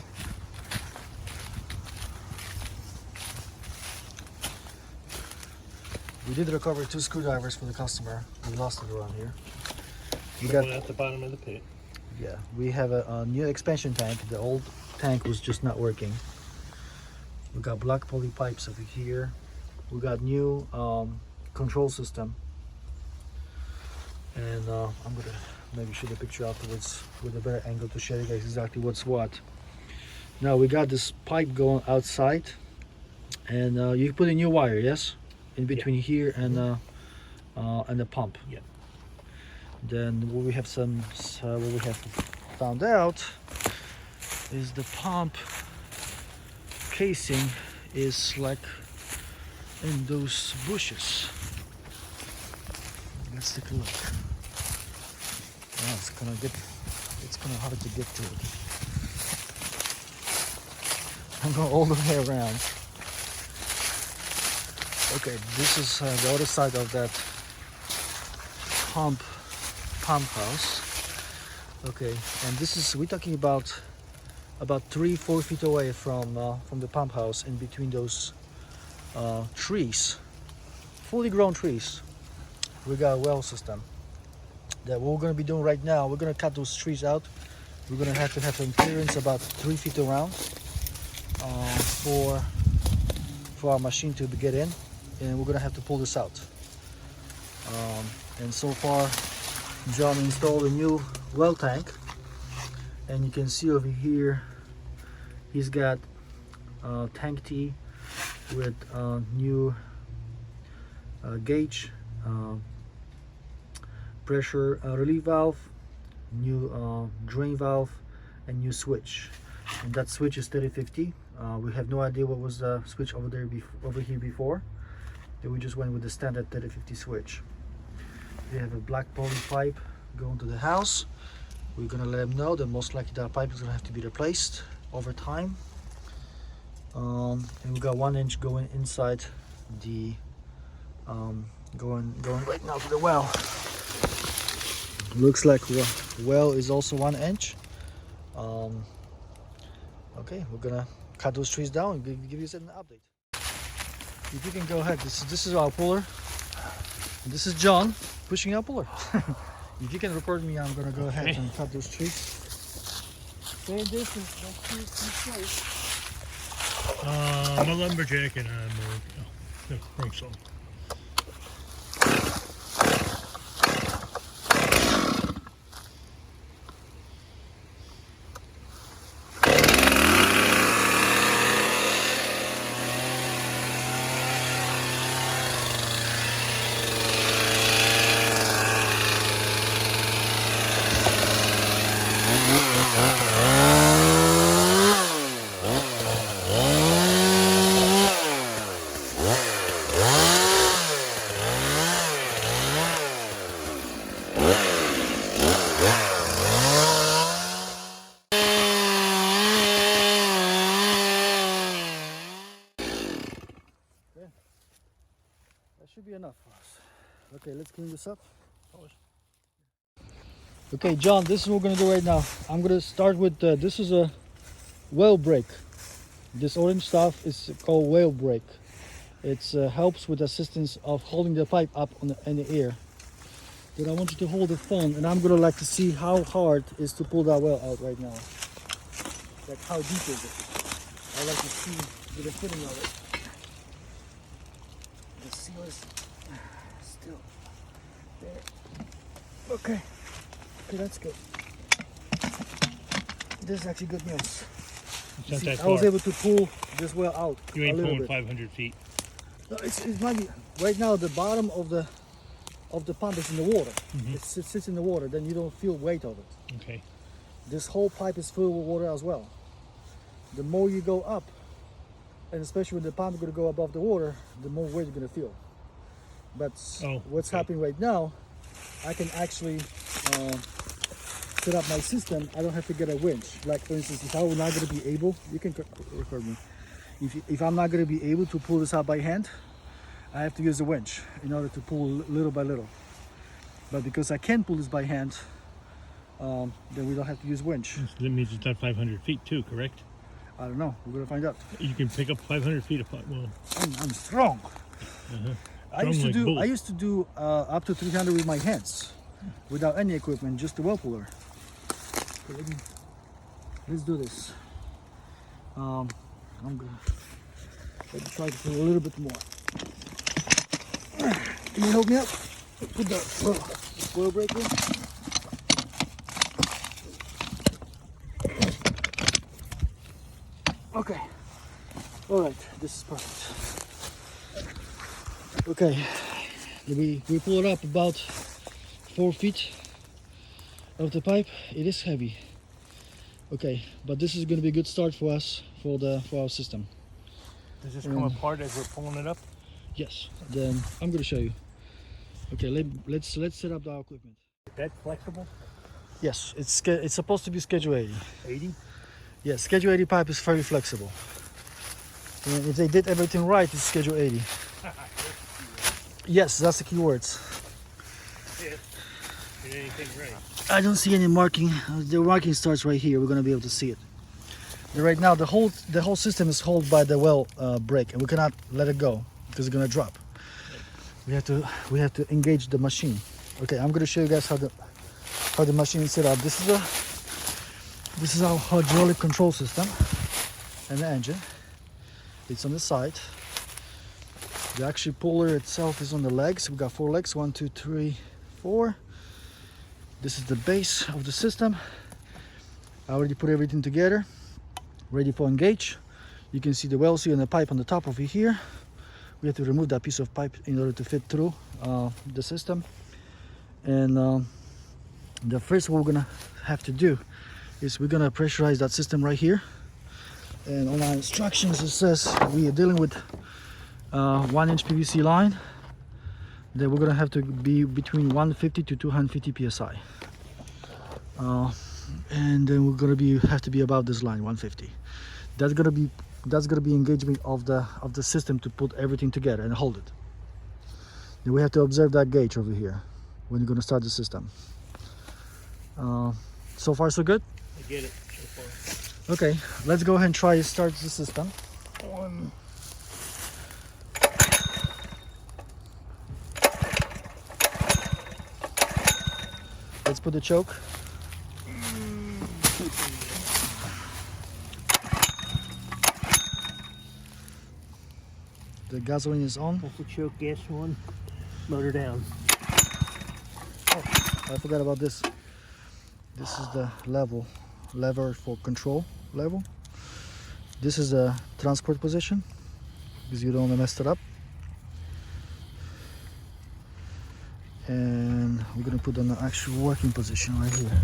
Speaker 1: We did recover 2 screwdrivers for the customer. We lost it around here. We got,
Speaker 3: One at the bottom of the pit.
Speaker 1: yeah, we have a new expansion tank. The old tank was just not working. We got black poly pipes over here. We got new control system. And I'm gonna maybe shoot a picture afterwards with a better angle to show you guys exactly what's what. Now we got this pipe going outside, and you put a new wire, yes, in between here and the pump.
Speaker 3: Yeah.
Speaker 1: Then what we have found out is the pump casing is like in those bushes. Let's take a look. Oh, it's kind of hard to get to it. I'm going all the way around. Okay, this is the other side of that pump house. Okay, and this is, we're talking about 3-4 feet away from the pump house, in between those trees, fully grown trees. We got a well system that what we're going to be doing right now. We're going to cut those trees out. We're going to have an clearance about 3 feet around for our machine to get in, and we're going to have to pull this out. And so far John installed a new well tank, and you can see over here he's got tank T with new gauge, pressure relief valve, new drain valve, and new switch. And that switch is 3050. We have no idea what was the switch over here before. Then we just went with the standard 3050 switch. We have a black poly pipe going to the house. We're gonna let them know that most likely that pipe is gonna have to be replaced over time. And we got 1 inch going inside the going right now to the well. Looks like the well is also 1 inch. Okay, we're gonna cut those trees down and give you an update. If you can go ahead, this is our puller. And this is John pushing our puller. If you can record me, I'm gonna go ahead and cut those trees. Same distance, let's place.
Speaker 3: I'm a lumberjack and I'm the crank saw.
Speaker 1: Should be enough for us. Okay, let's clean this up. Okay, John, this is what we're gonna do right now. I'm gonna start with this is a well brake. This orange stuff is called well brake. It helps with assistance of holding the pipe up in the air. Then I want you to hold the phone, and I'm gonna like to see how hard it is to pull that well out right now. Like how deep is it? I like to see the fitting of it. The seal is still there. Okay, that's good. This is actually good news. See, I was able to pull this well out.
Speaker 3: You ain't pulling 500 feet.
Speaker 1: No, it might be right now. The bottom of the pump is in the water. It sits in the water. Then you don't feel weight of it.
Speaker 3: Okay.
Speaker 1: This whole pipe is filled with water as well. The more you go up, and especially when the pump is going to go above the water, the more weight you're going to feel. But what's happening right now, I can actually set up my system. I don't have to get a winch. Like for instance, if I'm not going to be able, you can record me. If I'm not going to be able to pull this out by hand, I have to use a winch in order to pull little by little. But because I can pull this by hand, then we don't have to use winch.
Speaker 3: That means it's not 500 feet too, correct?
Speaker 1: I don't know. We're gonna find out.
Speaker 3: You can pick up 500 feet apart. Well,
Speaker 1: I'm strong. I used to do up to 300 with my hands, without any equipment, just the well puller. Okay, let's do this. I'm gonna try to pull a little bit more. Can you help me out? Put the oil brake in. Okay. All right. This is perfect. Okay. We pull it up about 4 feet of the pipe. It is heavy. Okay, but this is going to be a good start for us for our system.
Speaker 3: Does this come apart as we're pulling it up?
Speaker 1: Yes. Then I'm going to show you. Okay, let's set up our equipment.
Speaker 3: Is that flexible?
Speaker 1: Yes, it's supposed to be Schedule 80.
Speaker 3: 80?
Speaker 1: Yes, Schedule 80 pipe is very flexible. And if they did everything right, it's Schedule 80. Yes, that's the key words.
Speaker 3: Did anything right?
Speaker 1: I don't see any marking. The marking starts right here. We're gonna be able to see it. Right now, the whole system is held by the well brake, and we cannot let it go because it's gonna drop. We have to engage the machine. Okay, I'm gonna show you guys how the machine is set up. This is our hydraulic control system and the engine. It's on the side. The actual puller itself is on the legs. We got 4 legs, 1, 2, 3, 4. This is the base of the system. I already put everything together, ready for engage. You can see the well seal and the pipe on the top over here. We have to remove that piece of pipe in order to fit through the system. And the first what we're gonna have to do is we're gonna pressurize that system right here. And on our instructions it says we are dealing with 1-inch PVC line. Then we're gonna have to be between 150 to 250 psi. And then we're gonna have to be above this line, 150. That's gonna be engagement of the system to put everything together and hold it. Then we have to observe that gauge over here when you're gonna start the system. So far so good?
Speaker 3: I get it so far.
Speaker 1: Okay, let's go ahead and try to start the system.
Speaker 3: One.
Speaker 1: Let's put the choke. The gasoline is on.
Speaker 3: That's the choke gas one. Motor down.
Speaker 1: Oh, I forgot about this. This is the lever for control level. This is the transport position because you don't want to mess it up. And we're gonna put on the actual working position right here.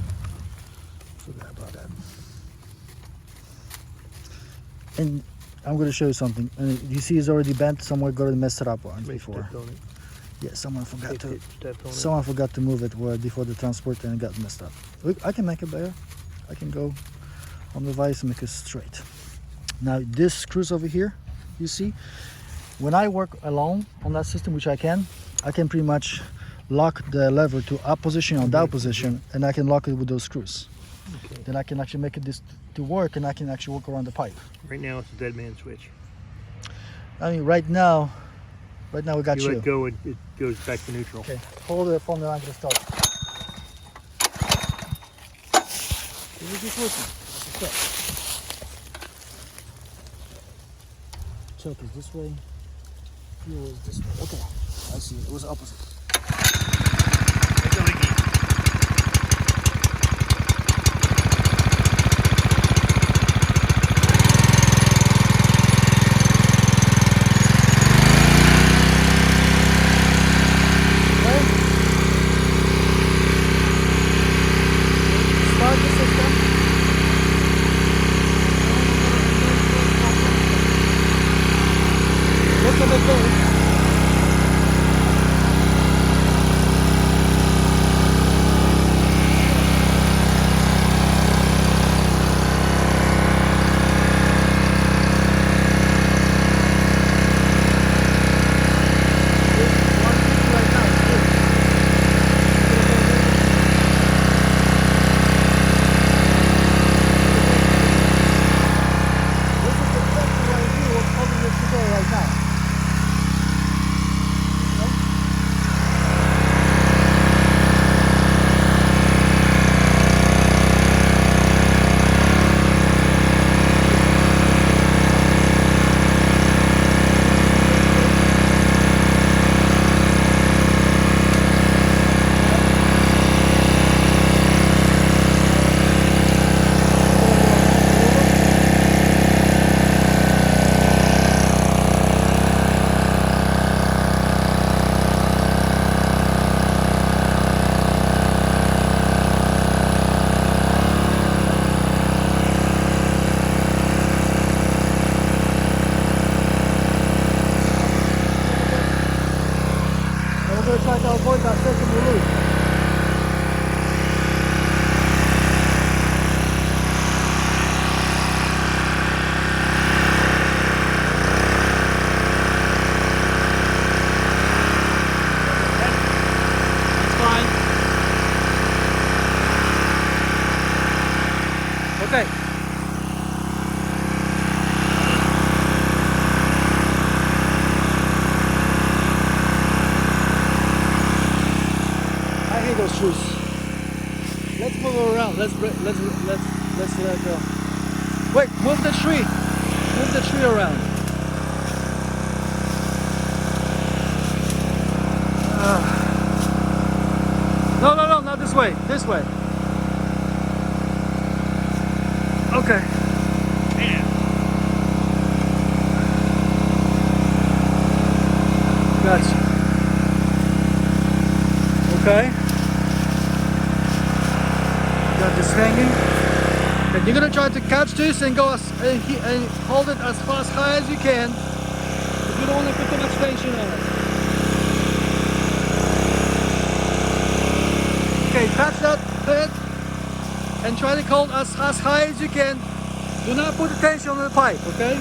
Speaker 1: Forgot about that. And I'm gonna show you something. And you see it's already bent. Someone already messed it up on before. Yeah, someone forgot to move it before the transport and it got messed up. I can make it better. I can go on the vise and make it straight. Now this screws over here, you see, when I work alone on that system, which I can pretty much lock the lever to up position or down position, and I can lock it with those screws. Okay. Then I can actually make it to work, and I can actually work around the pipe.
Speaker 3: Right now it's a dead man switch.
Speaker 1: I mean, right now we got you.
Speaker 3: You let go, it goes back to neutral.
Speaker 1: Okay, hold the phone and I'm gonna start. Is it just working? Okay. Choke is this way. Fuel is this way. Okay, I see. It was opposite. Okay. I hate those shoes. Let's move around. Let's let go. Wait, move the tree. Move the tree around. No, not this way. This way. Okay.
Speaker 3: Yeah.
Speaker 1: Gotcha. Okay. Got this hanging. And you're gonna try to catch this and go and hold it as high as you can. If you don't want to put too much tension on it. Okay, catch that bit and try to hold as high as you can. Do not put the tension on the pipe, okay?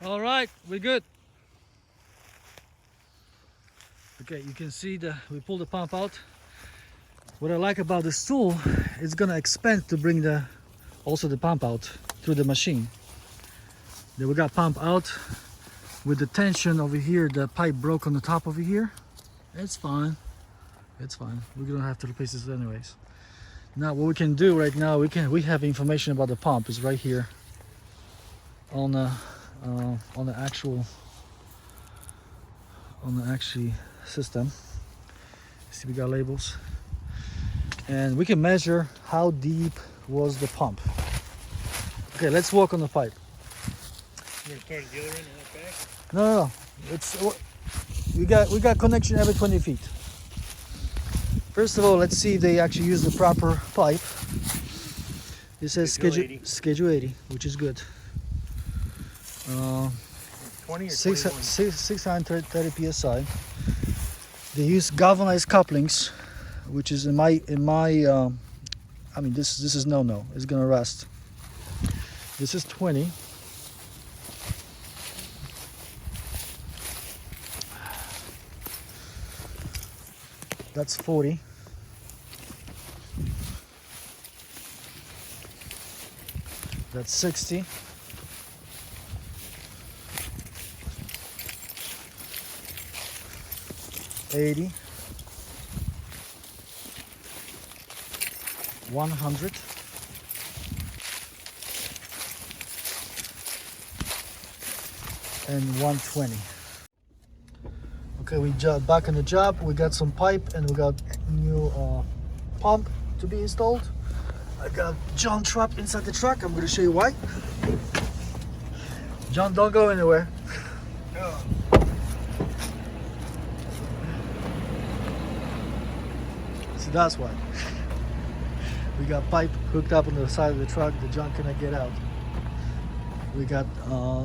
Speaker 1: All right, we're good. Okay, you can see we pulled the pump out. What I like about this tool, it's gonna expand to bring also the pump out through the machine. Then we got pump out with the tension over here. The pipe broke on the top over here. It's fine. It's fine. We're gonna have to replace this anyways. Now what we can do right now, we have information about the pump. It's right here on the actual system. See, we got labels, and we can measure how deep was the pump. Okay, let's walk on the pipe.
Speaker 3: You gonna start a dealer in that back?
Speaker 1: No. It's we got connection every 20 feet. First of all, let's see if they actually use the proper pipe. It says schedule 80, which is good.
Speaker 3: 20 or
Speaker 1: 630 psi. They use galvanized couplings, which is in my I mean this is no. It's gonna rust. This is 20. That's 40. That's 60. 80, 100, and 120. Okay, we back on the job. We got some pipe and we got new pump to be installed. I got John trapped inside the truck. I'm going to show you why. John, don't go anywhere. So that's why. We got pipe hooked up on the side of the truck. The John cannot get out. We got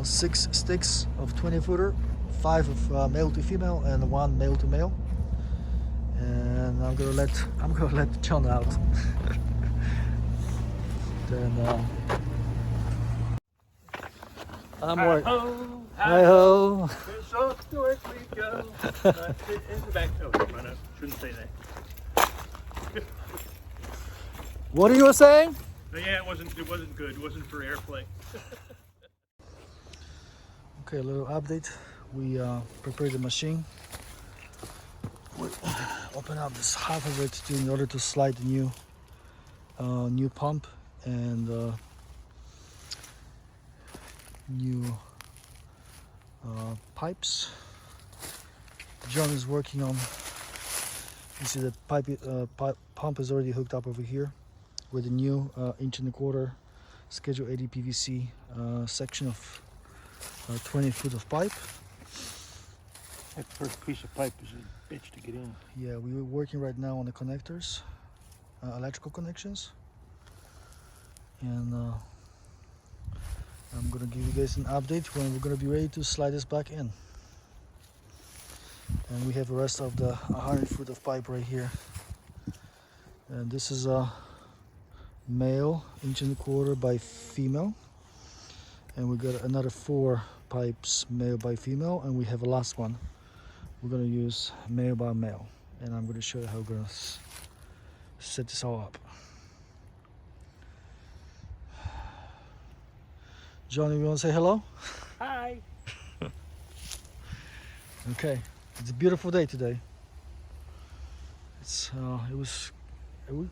Speaker 1: 6 sticks of 20-footer, 5 of male to female, and 1 male to male. And I'm gonna let John out. Then I'm worried. Hi-ho.
Speaker 3: So quickly go. In the back. Oh, I shouldn't say that.
Speaker 1: What are you saying?
Speaker 3: Yeah, it wasn't good. It wasn't for airplay.
Speaker 1: Okay, a little update. We prepared the machine. We open up this half of it in order to slide the new pump and new pipes. John is working on. You see the pump is already hooked up over here with a new 1.25" Schedule 80 PVC section of 20 foot of pipe.
Speaker 3: That first piece of pipe is a bitch to get in.
Speaker 1: Yeah, we were working right now on the connectors, electrical connections, and I'm gonna give you guys an update when we're gonna be ready to slide this back in. And we have the rest of the 100 foot of pipe right here. And this is a male 1.25" by female, and we got another 4 pipes male by female, and we have a last one we're going to use male by male, and I'm going to show you how we're going to set this all up. Johnny, you want to say hello?
Speaker 3: Hi.
Speaker 1: Okay, it's a beautiful day today. It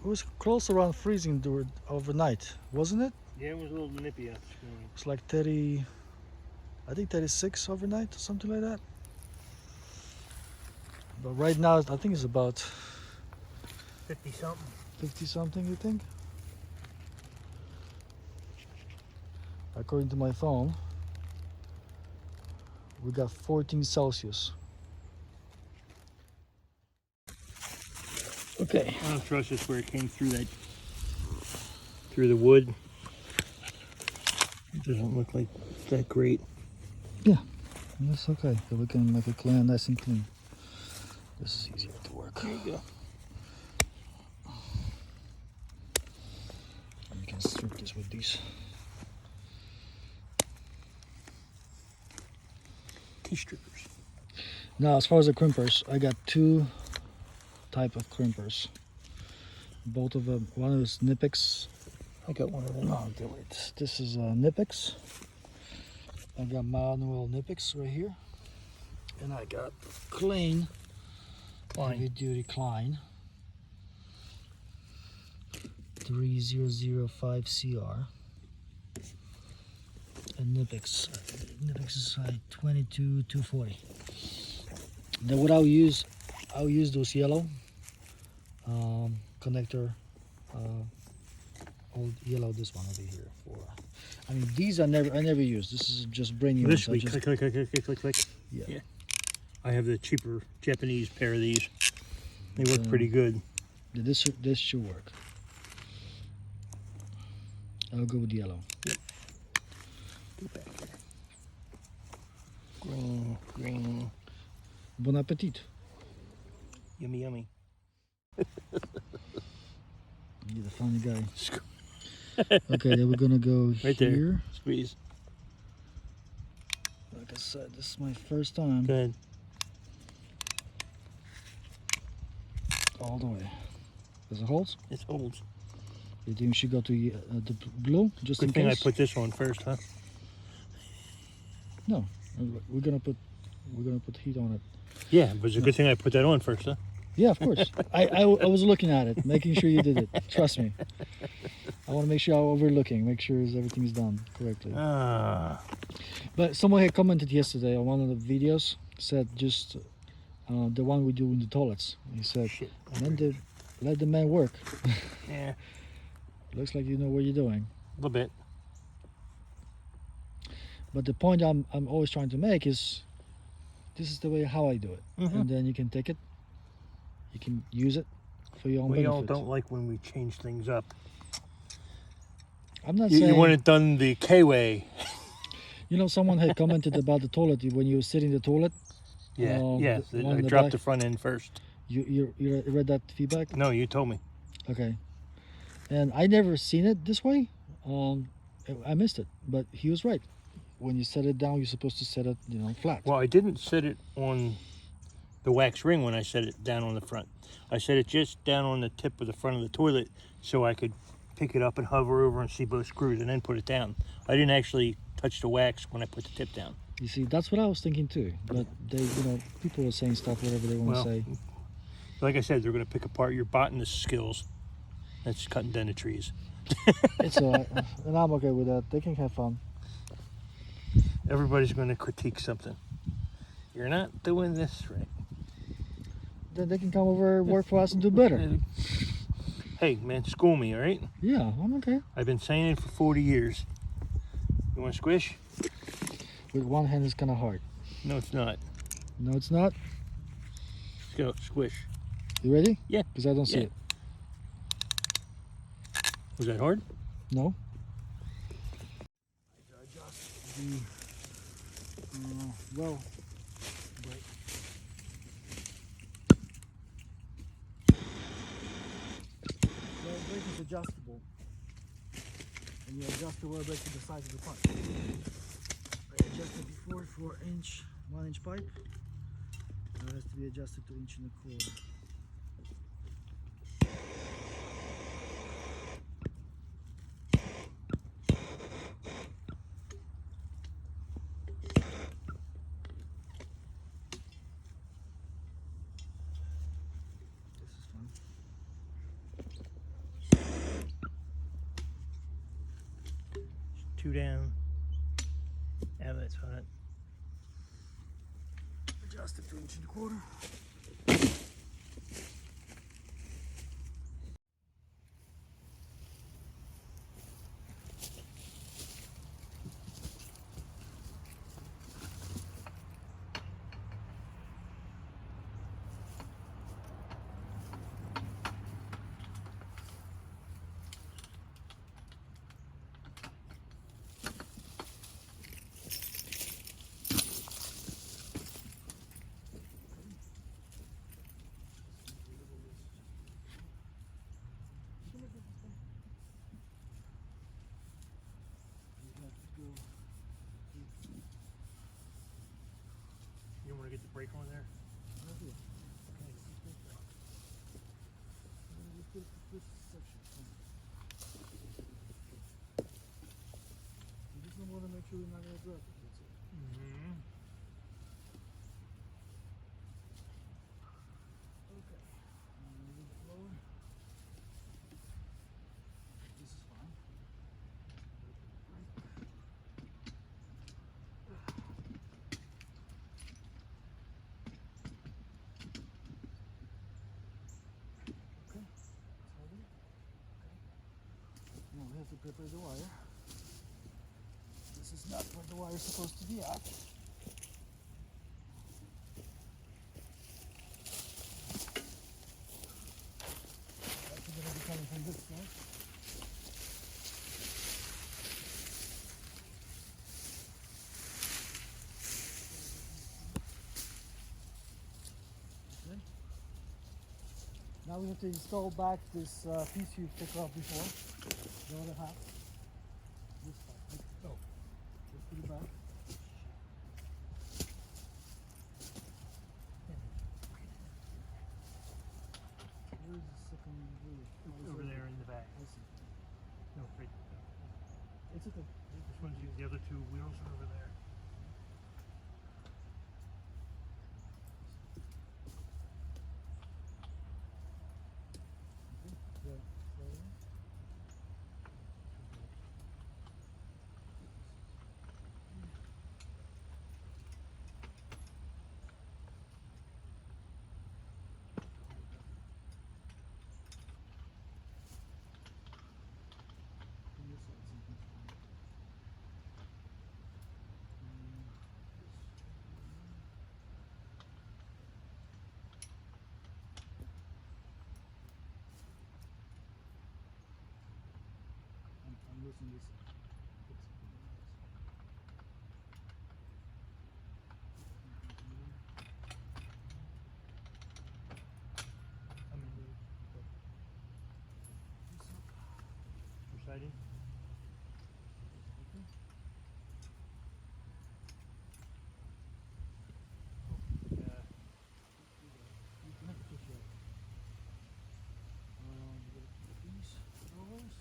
Speaker 1: was close around freezing overnight, wasn't it?
Speaker 3: Yeah, it was a little nippy out this morning.
Speaker 1: It's like 30, I think 36 overnight, something like that. But right now, I think it's about
Speaker 3: 50 something.
Speaker 1: 50 something, you think? According to my phone, we got 14 Celsius. Okay.
Speaker 3: I don't trust this where it came through the wood. It doesn't look like it's that great.
Speaker 1: Yeah, that's okay. So we can make it clean, nice and clean. This is easier to work.
Speaker 3: There you go.
Speaker 1: You can strip this with these.
Speaker 3: Key strippers.
Speaker 1: Now, as far as the crimpers, I got 2 type of crimpers. Both of them. One is Nipix.
Speaker 3: I got one of them.
Speaker 1: Oh, wait. This is Nipix. I got manual Nipix right here, and I got Klein heavy duty Klein 3005 CR, and Nipix is like 22240. Then what I'll use those yellow connector, old yellow, this one over here for. I mean, these I never use. This is just brand new.
Speaker 3: This week, click.
Speaker 1: Yeah.
Speaker 3: I have the cheaper Japanese pair of these. They work pretty good.
Speaker 1: Yeah, this should work. I'll go with yellow.
Speaker 3: Yep. Get back there. Green.
Speaker 1: Bon appetit.
Speaker 3: Yummy, yummy.
Speaker 1: You're the funny guy. Okay, then we're gonna go
Speaker 3: right
Speaker 1: here.
Speaker 3: There. Squeeze.
Speaker 1: Like I said, this is my first time.
Speaker 3: Go ahead.
Speaker 1: All the way. Does it hold?
Speaker 3: It holds.
Speaker 1: You think we should go to the glue just in
Speaker 3: Good thing
Speaker 1: case?
Speaker 3: I put this on first, huh?
Speaker 1: No, we're gonna put heat on it.
Speaker 3: Yeah, but it's a good thing I put that on first, huh?
Speaker 1: Yeah, of course. I was looking at it, making sure you did it. Trust me. I want to make sure I'm overlooking, make sure everything's done correctly. But someone had commented yesterday on one of the videos, said just the one we do in the toilets. He said, let the man work.
Speaker 3: Yeah.
Speaker 1: Looks like you know what you're doing.
Speaker 3: A little bit.
Speaker 1: But the point I'm always trying to make is, this is the way how I do it. And then you can take it, you can use it for your own benefit.
Speaker 3: We all don't like when we change things up.
Speaker 1: I'm not saying...
Speaker 3: You want it done the K-way.
Speaker 1: You know, someone had commented about the toilet, when you sit in the toilet.
Speaker 3: Yeah, yes. I
Speaker 1: I
Speaker 3: dropped the front end first.
Speaker 1: You read that feedback?
Speaker 3: No, you told me.
Speaker 1: Okay. And I never seen it this way. I missed it, but he was right. When you set it down, you're supposed to set it, flat.
Speaker 3: Well, I didn't set it on the wax ring when I set it down on the front. I set it just down on the tip of the front of the toilet so I could pick it up and hover over and see both screws and then put it down. I didn't actually touch the wax when I put the tip down.
Speaker 1: You see, that's what I was thinking too. But they, people are saying stuff, whatever they want to say.
Speaker 3: Like I said, they're going to pick apart your botanist skills. That's cutting down the trees.
Speaker 1: It's alright, and I'm okay with that. They can have fun.
Speaker 3: Everybody's going to critique something. You're not doing this right.
Speaker 1: Then they can come over and work for us and do better.
Speaker 3: Hey, man, school me, all right?
Speaker 1: Yeah, I'm okay.
Speaker 3: I've been saying it for 40 years. You want to squish?
Speaker 1: With one hand, it's kind of hard.
Speaker 3: No, it's not.
Speaker 1: No, it's not.
Speaker 3: Let's go, squish.
Speaker 1: You ready?
Speaker 3: Yeah.
Speaker 1: Because I don't see it.
Speaker 3: Was that hard?
Speaker 1: No.
Speaker 3: Adjust
Speaker 1: the well brake. The brake is adjustable, and you adjust the well brake to the size of the pipe. I adjusted before for 1-inch pipe. Now it has to be adjusted to 1.25 inches.
Speaker 3: Two down. That's hot.
Speaker 1: Adjust it to 1.25 inches.
Speaker 3: You want to get the brake on there?
Speaker 1: You just want to make sure you're not going to drop it. That's it. Okay. A little bit lower. This is fine. Okay. Now we have to prepare the wire. This is not where the wire is supposed to be at. That's going to be coming from this side. Okay. Now we have to install back this piece you took off before, the other half. This side. Oh, let's put it back. Where is the second wheel?
Speaker 3: Over there in the back.
Speaker 1: I see.
Speaker 3: No, right.
Speaker 1: It's okay.
Speaker 3: This one's the other two wheels are over there.
Speaker 1: Yeah. I'm losing this.
Speaker 3: Exciting?
Speaker 1: You can have to push it. You gotta put these rollers.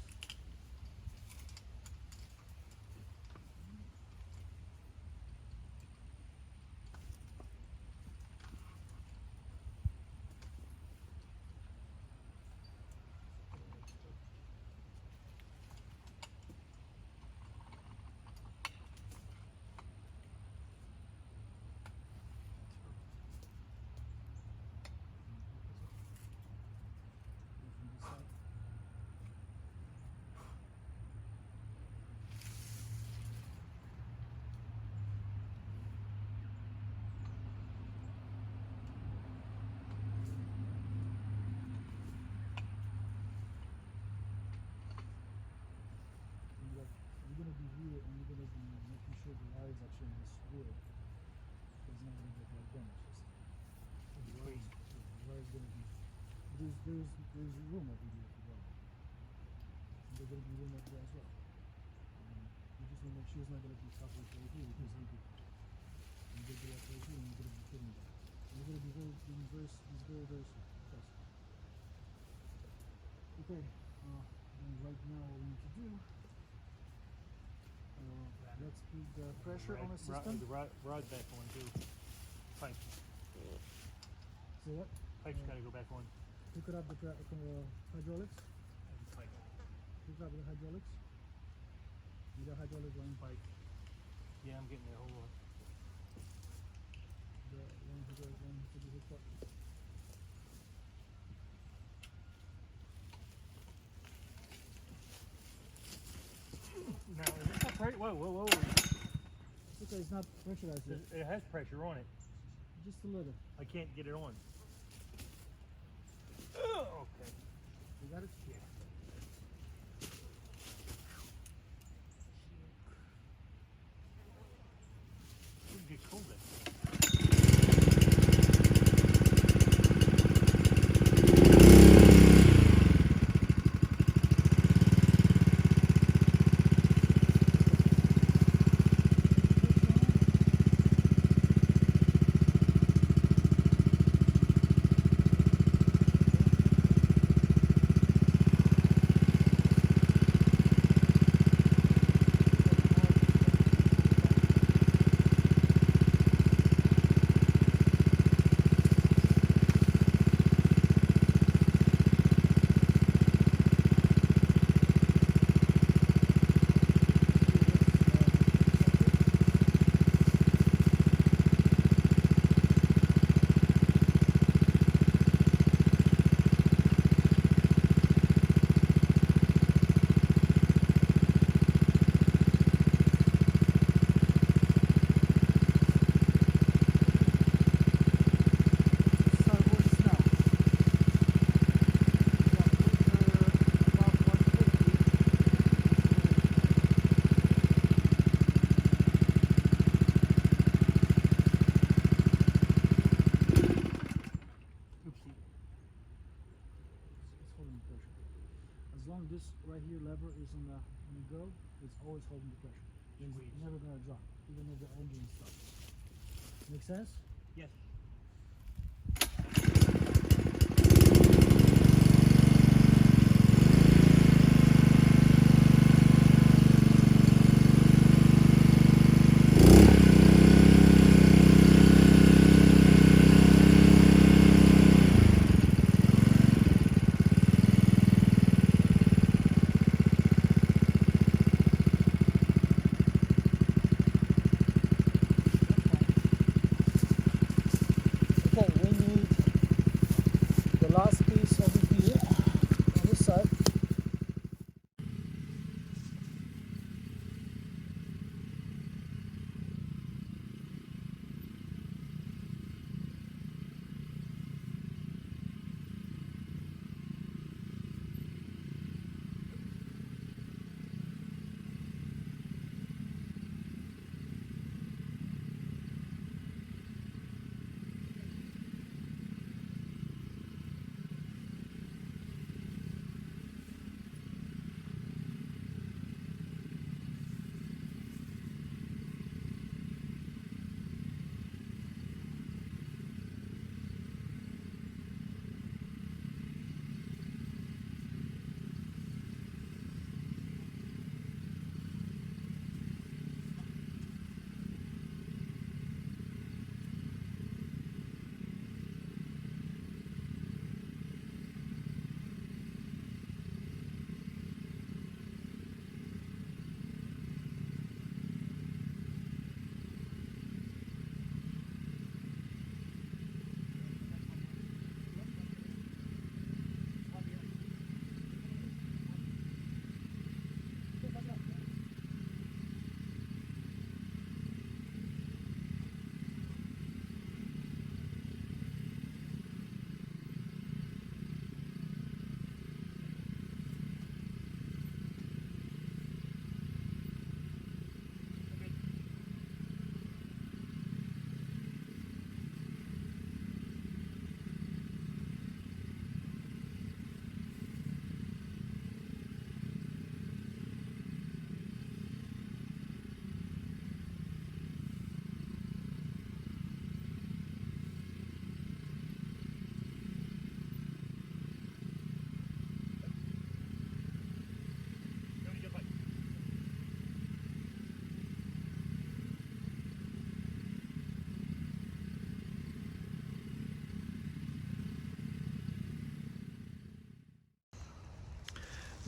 Speaker 1: here, and you're gonna be making sure the wire is actually in this wheel. It's not gonna get like damaged. The wire is gonna be. There's room over here to go. And there's gonna be room over there as well. You just wanna make sure it's not gonna be covered right here because you're gonna be like right here, and you're gonna be fitting that. And you're gonna be very careful. Okay. And right now what we need to do, let's put the pressure on the system.
Speaker 3: The rod back on too. Pipe.
Speaker 1: See what?
Speaker 3: Pipe's gotta go back on.
Speaker 1: Hook it up the hydraulics.
Speaker 3: Pipe.
Speaker 1: Hook up the hydraulics. You got hydraulic line.
Speaker 3: Pipe. Yeah, I'm getting there. Hold on.
Speaker 1: The one hydraulic line to be hooked up.
Speaker 3: Now, is this not pressure? Whoa.
Speaker 1: It's okay, it's not pressurized yet.
Speaker 3: It has pressure on it.
Speaker 1: Just a little.
Speaker 3: I can't get it on. Okay.
Speaker 1: You got it?
Speaker 3: Yeah. It get cold then.
Speaker 1: This right here lever is on the go, it's always holding the pressure. It's never gonna drop, even if the engine stops. Make sense?
Speaker 3: Yes.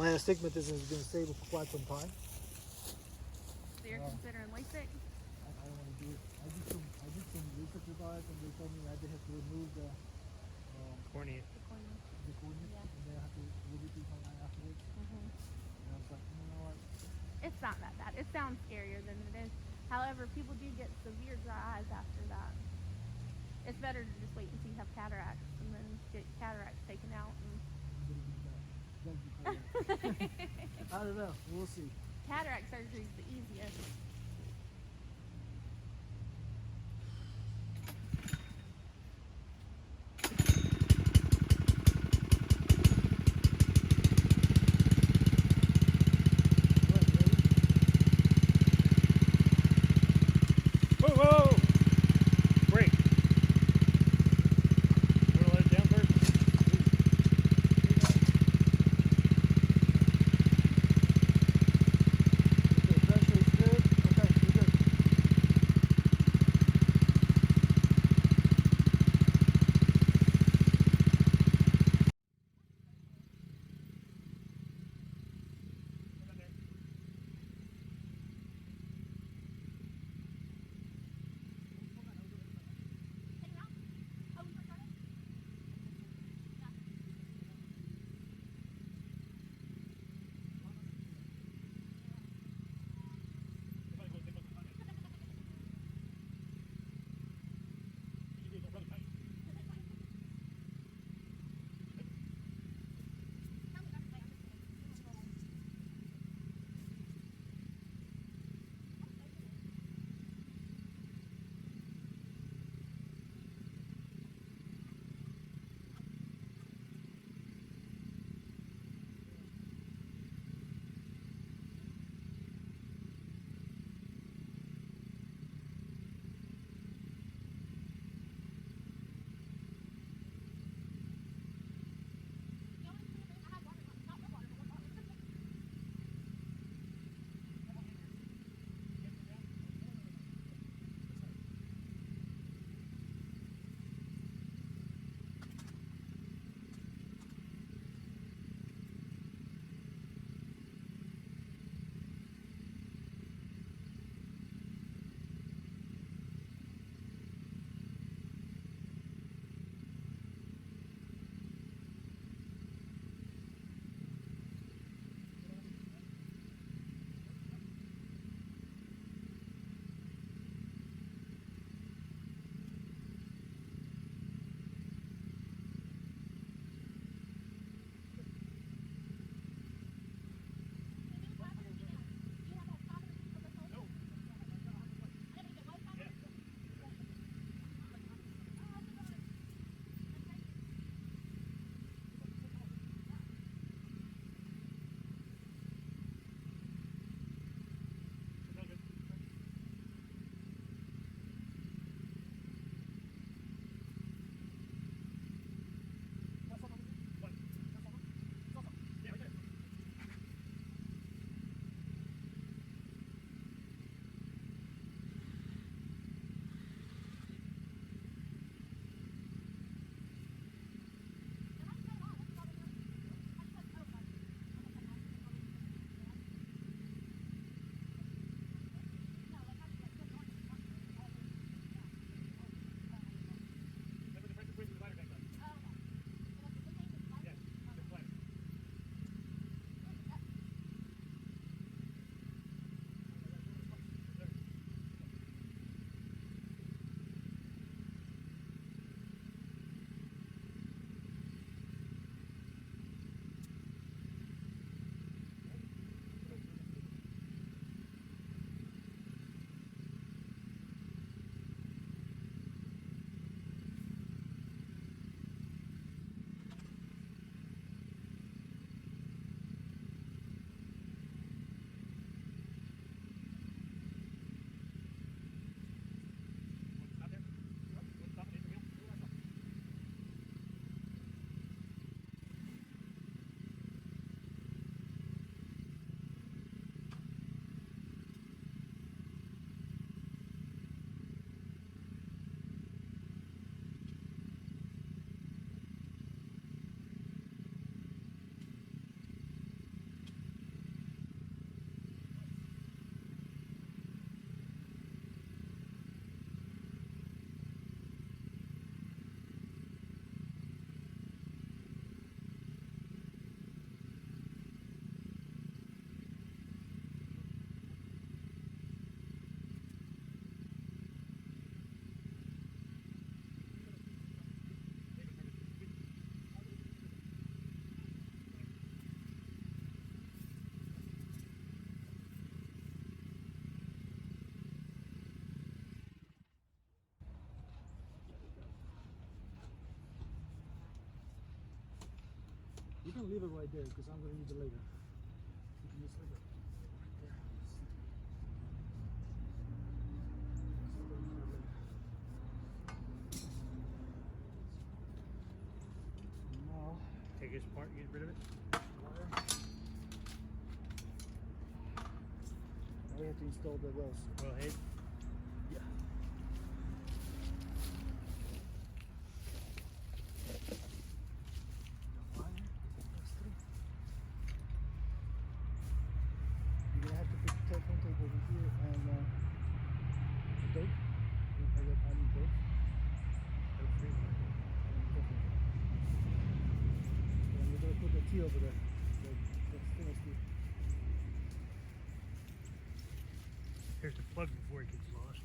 Speaker 1: My astigmatism has been stable for quite some time.
Speaker 4: So you're considering LASIK?
Speaker 1: I don't want to do it. I did some research about it, and they told me I did have to remove the
Speaker 3: Cornea.
Speaker 1: cornea,
Speaker 4: Yeah.
Speaker 1: and then I have to remove it my eye afterwards.
Speaker 4: Mm-hmm.
Speaker 1: And I was like, you know what?
Speaker 4: It's not that bad. It sounds scarier than it is. However, people do get severe dry eyes after that. It's better to just wait and see you have cataracts and then get cataracts taken out.
Speaker 1: I'm gonna do that. Just before that. I don't know. We'll see.
Speaker 4: Cataract surgery is the easiest.
Speaker 3: Whoa, whoa, whoa! Brake. You want to let it down first?
Speaker 1: Okay, pressure is good. can leave it right there because I'm going to use it later. You can just leave it right there. Now,
Speaker 3: Take this apart and get rid of it.
Speaker 1: wire. Now we have to install the wells.
Speaker 3: Well, head.
Speaker 1: Yeah. You're gonna have to put telephone tape over here and the tape. I need tape. And we're gonna put the T over there. That's stainless steel.
Speaker 3: Here's the plug before it gets lost.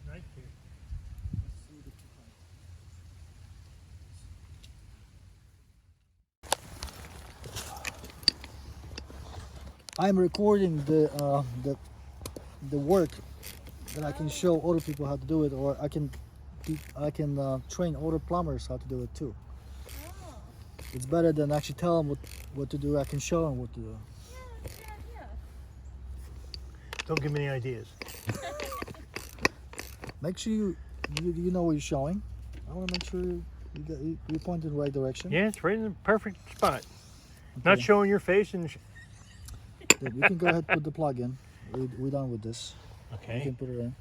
Speaker 3: Right here.
Speaker 1: I'm recording the work that I can show other people how to do it, or I can train other plumbers how to do it too.
Speaker 4: Oh.
Speaker 1: It's better than actually tell them what to do. I can show them what to do.
Speaker 4: Yeah.
Speaker 3: Don't give me any ideas.
Speaker 1: Make sure you know what you're showing. I want to make sure you point in the right direction.
Speaker 3: Yeah, it's right in the perfect spot. Not showing your face and.
Speaker 1: Good. You can go ahead and put the plug in. We're done with this. You
Speaker 3: Okay.
Speaker 1: can put it in.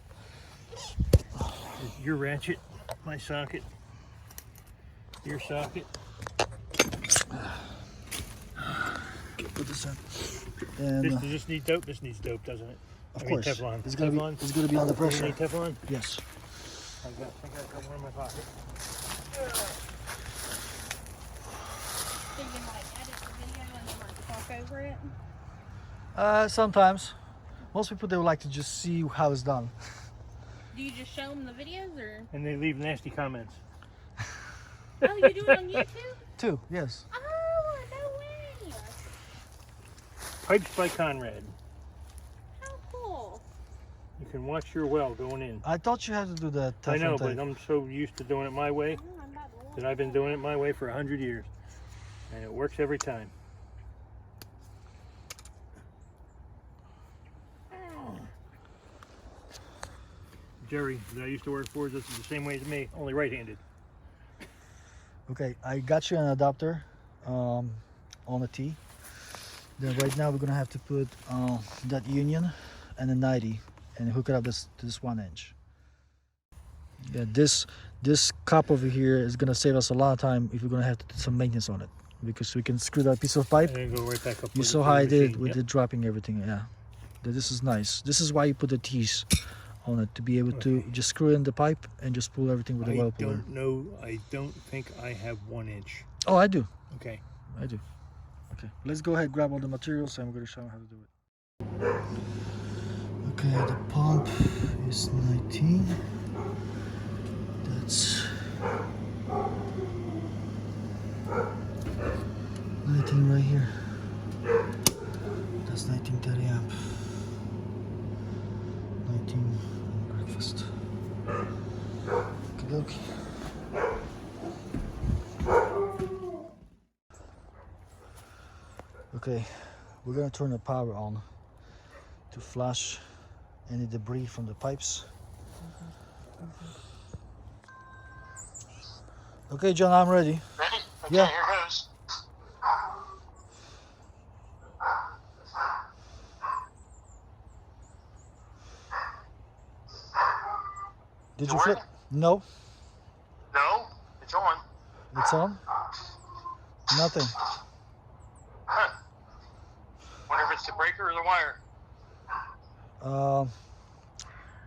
Speaker 3: Your ratchet, my socket, your socket.
Speaker 1: Put this in. And
Speaker 3: Does this need dope? This needs dope, doesn't it?
Speaker 1: of
Speaker 3: I mean,
Speaker 1: course,
Speaker 3: Teflon.
Speaker 1: it's
Speaker 3: Teflon?
Speaker 1: gonna be under
Speaker 3: You
Speaker 1: pressure.
Speaker 3: need Teflon?
Speaker 1: Yes.
Speaker 3: I got one in my pocket.
Speaker 4: So you can like edit the video and then like talk over it.
Speaker 1: Sometimes. Most people, they would like to just see how it's done.
Speaker 4: Do you just show them the videos or?
Speaker 3: And they leave nasty comments.
Speaker 4: Oh, you do it on YouTube?
Speaker 1: Too, yes.
Speaker 4: Oh, no way!
Speaker 3: Pipes by Konrad.
Speaker 4: How cool!
Speaker 3: You can watch your well going in.
Speaker 1: I thought you had to do that.
Speaker 3: I know,
Speaker 1: Teflon
Speaker 3: but
Speaker 1: tape.
Speaker 3: I'm so used to doing it my way
Speaker 4: Oh, I'm about to
Speaker 3: that I've been doing it my way for 100 years. And it works every time. Jerry, that I used to work for, does it the same way as me, only right-handed.
Speaker 1: Okay, I got you an adapter on a T. Then right now we're gonna have to put that union and a 90 and hook it up to this 1 inch. Yeah, this cup over here is gonna save us a lot of time if we're gonna have to do some maintenance on it, because we can screw that piece of pipe.
Speaker 3: And then go right back up.
Speaker 1: You
Speaker 3: with
Speaker 1: saw
Speaker 3: the
Speaker 1: how I did
Speaker 3: machine.
Speaker 1: with
Speaker 3: Yep.
Speaker 1: the dropping everything. Yeah, this is nice. This is why you put the T's on it, to be able to just screw in the pipe and just pull everything with the well puller.
Speaker 3: I don't think I have 1 inch.
Speaker 1: Oh, I do.
Speaker 3: Okay.
Speaker 1: I do. Okay, let's go ahead, grab all the materials, and we're going to show them how to do it. Okay, the pump is 19. That's 19 right here. That's 1930 amp. 19 breakfast. Okie dokie. Okay, we're gonna turn the power on to flush any debris from the pipes. Okay, John, I'm ready.
Speaker 5: Ready? Okay,
Speaker 1: Yeah.
Speaker 5: here goes.
Speaker 1: Did
Speaker 5: Is
Speaker 1: you
Speaker 5: it
Speaker 1: flip?
Speaker 5: working?
Speaker 1: No,
Speaker 5: No, it's on.
Speaker 1: it's on. Nothing.
Speaker 5: Huh. Wonder if it's the breaker or the wire.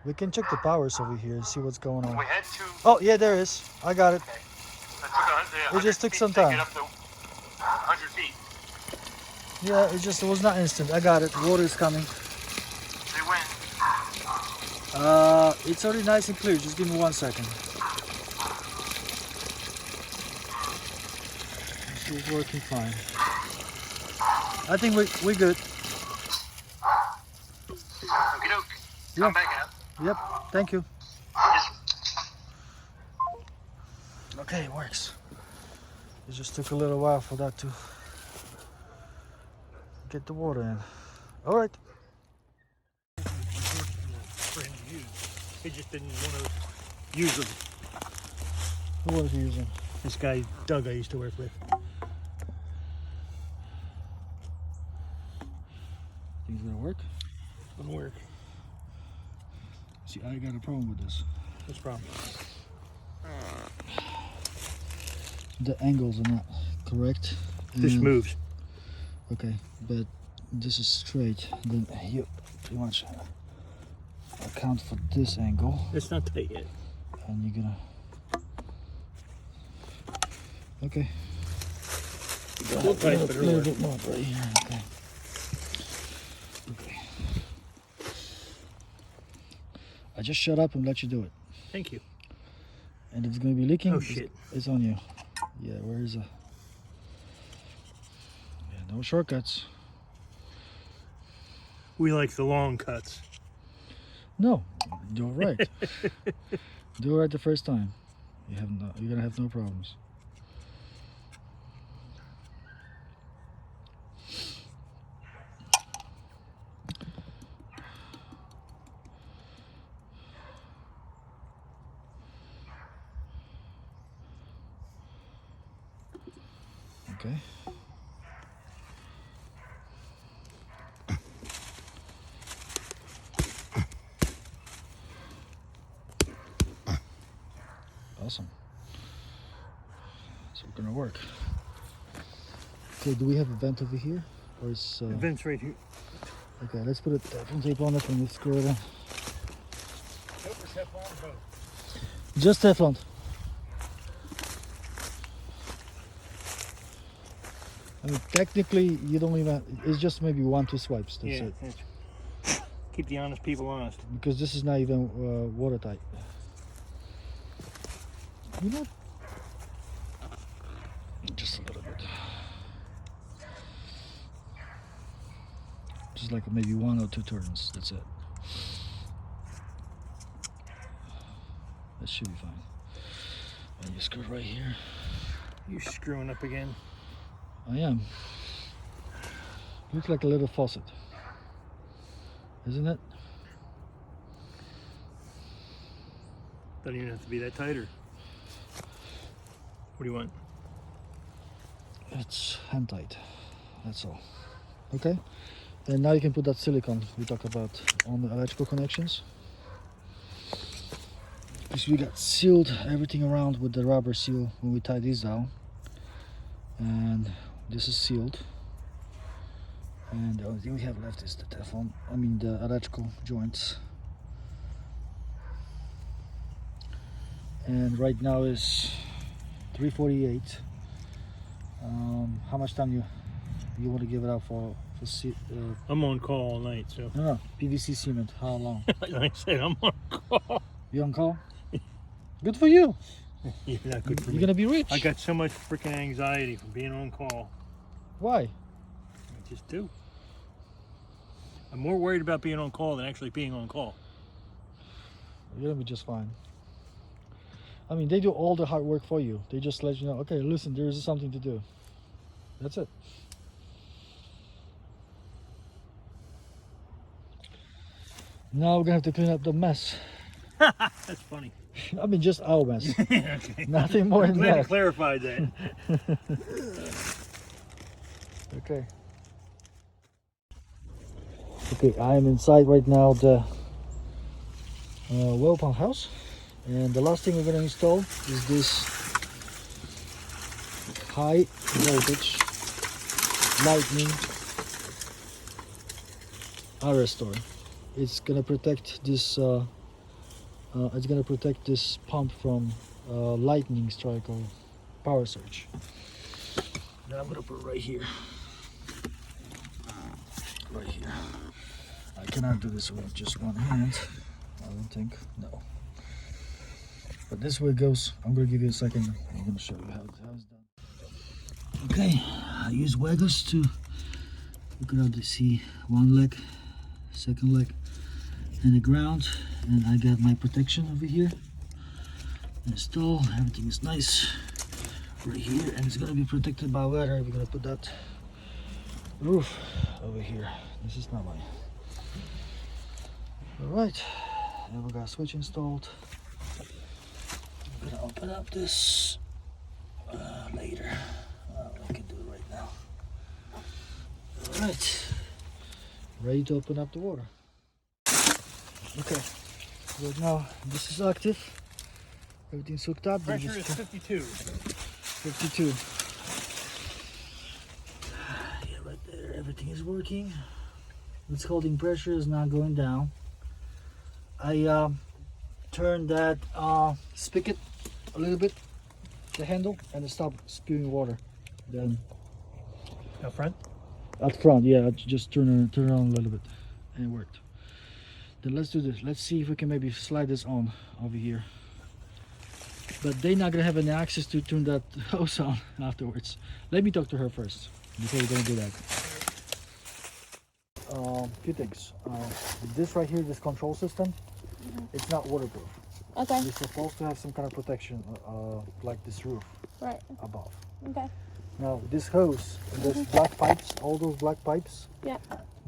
Speaker 1: We can check the powers over here and see what's going on.
Speaker 5: We had two.
Speaker 1: Oh, yeah, there is. I got it.
Speaker 5: Okay. That took
Speaker 1: It just took some
Speaker 5: to
Speaker 1: time.
Speaker 5: get up to 100 feet.
Speaker 1: Yeah, it was not instant. I got it. Water is coming.
Speaker 5: They went.
Speaker 1: It's already nice and clear. Just give me 1 second. is working fine. I think we're good.
Speaker 5: Okie doke.
Speaker 1: Yeah.
Speaker 5: Come back out.
Speaker 1: Yep, thank you.
Speaker 5: Yes.
Speaker 1: Okay, it works. It just took a little while for that to get the water in. All right.
Speaker 3: For him to use. He just didn't want to use them.
Speaker 1: Who was he using?
Speaker 3: This guy, Doug, I used to work with.
Speaker 1: Think it's gonna work?
Speaker 3: Wouldn't work.
Speaker 1: See, I got a problem with this.
Speaker 3: What's the problem?
Speaker 1: The angles are not correct.
Speaker 3: This
Speaker 1: and-
Speaker 3: moves.
Speaker 1: Okay, but this is straight. Then you pretty much account for this angle,
Speaker 3: It's not tight yet.
Speaker 1: and you're gonna. Okay.
Speaker 3: A little tight, but
Speaker 1: A
Speaker 3: it'll
Speaker 1: little
Speaker 3: work.
Speaker 1: bit more right here. Okay. Okay. I just shut up and let you do it.
Speaker 3: Thank you.
Speaker 1: And if it's gonna be leaking,
Speaker 3: Oh, shit.
Speaker 1: it's on you. Yeah, where is it? Yeah, no shortcuts.
Speaker 3: We like the long cuts.
Speaker 1: No, do it right. Do it right the first time. You're gonna have no problems. Okay. Awesome. So we're gonna work. Okay, do we have a vent over here? Or is
Speaker 3: The vent's right here.
Speaker 1: okay, let's put a Teflon tape on it and we'll screw it in. Just Teflon. I mean, technically, you don't even. It's just maybe 1-2 swipes. That's
Speaker 3: Yeah.
Speaker 1: it.
Speaker 3: Keep the honest people honest.
Speaker 1: Because this is not even watertight. You know, just a little bit. Just like maybe 1 or 2 turns. That's it. That should be fine. And you screw it right here.
Speaker 3: You're screwing up again.
Speaker 1: I am. Looks like a little faucet, isn't it?
Speaker 3: Doesn't even have to be that tight, or what do you want?
Speaker 1: It's hand tight. That's all. Okay. And now you can put that silicone we talked about on the electrical connections. Because we got sealed everything around with the rubber seal when we tie these down. And this is sealed. And the only thing we have left is the Teflon, the electrical joints. And right now is 3:48. How much time you want to give it out for
Speaker 3: I'm on call all night, so
Speaker 1: no, PVC cement? How long?
Speaker 3: like I said, I'm on call.
Speaker 1: You on call? Good for you.
Speaker 3: You're not good for
Speaker 1: You're
Speaker 3: me.
Speaker 1: gonna be rich.
Speaker 3: I got so much freaking anxiety from being on call.
Speaker 1: Why?
Speaker 3: I just do. I'm more worried about being on call than actually being on call.
Speaker 1: You're gonna be just fine. I mean, they do all the hard work for you. They just let you know, okay, listen, there is something to do. That's it. Now we're gonna have to clean up the mess.
Speaker 3: That's funny.
Speaker 1: I mean, just our mess.
Speaker 3: Okay.
Speaker 1: Nothing more than
Speaker 3: Glad you
Speaker 1: that.
Speaker 3: clarified that.
Speaker 1: Okay. Okay, I am inside right now the well pump house, and the last thing we're gonna install is this high voltage lightning arrestor. It's gonna protect this. It's gonna protect this pump from lightning strike or power surge. Then I'm gonna put it right here. Right here. I cannot do this with just one hand. I don't think. No. But this way it goes. I'm gonna give you a second. I'm gonna show you how it's done. Okay, I use waggers to look around to see one leg, second leg, and the ground, and I got my protection over here installed. Everything is nice right here, and it's gonna be protected by water. We're gonna put that roof over here. This is not mine. All right, and we got a switch installed. I'm gonna open up this later. I can do it right now. All right, ready to open up the water. Okay, right now this is active. Everything's hooked up.
Speaker 3: Pressure is 52.
Speaker 1: 52. Yeah, right there. Everything is working. It's holding pressure is not going down. I turned that spigot a little bit, the handle, and it stopped spewing water. Then
Speaker 3: Up front?
Speaker 1: up front, yeah, I just turn it on a little bit, and it worked. Then let's do this. Let's see if we can maybe slide this on over here. But they're not gonna have any access to turn that hose on afterwards. Let me talk to her first before we're gonna do that. Few things. This right here, this control system, it's not waterproof.
Speaker 2: Okay.
Speaker 1: You're supposed to have some kind of protection, like this roof
Speaker 2: Right.
Speaker 1: above.
Speaker 2: Okay.
Speaker 1: Now this hose, those black pipes, all those black pipes,
Speaker 2: Yeah.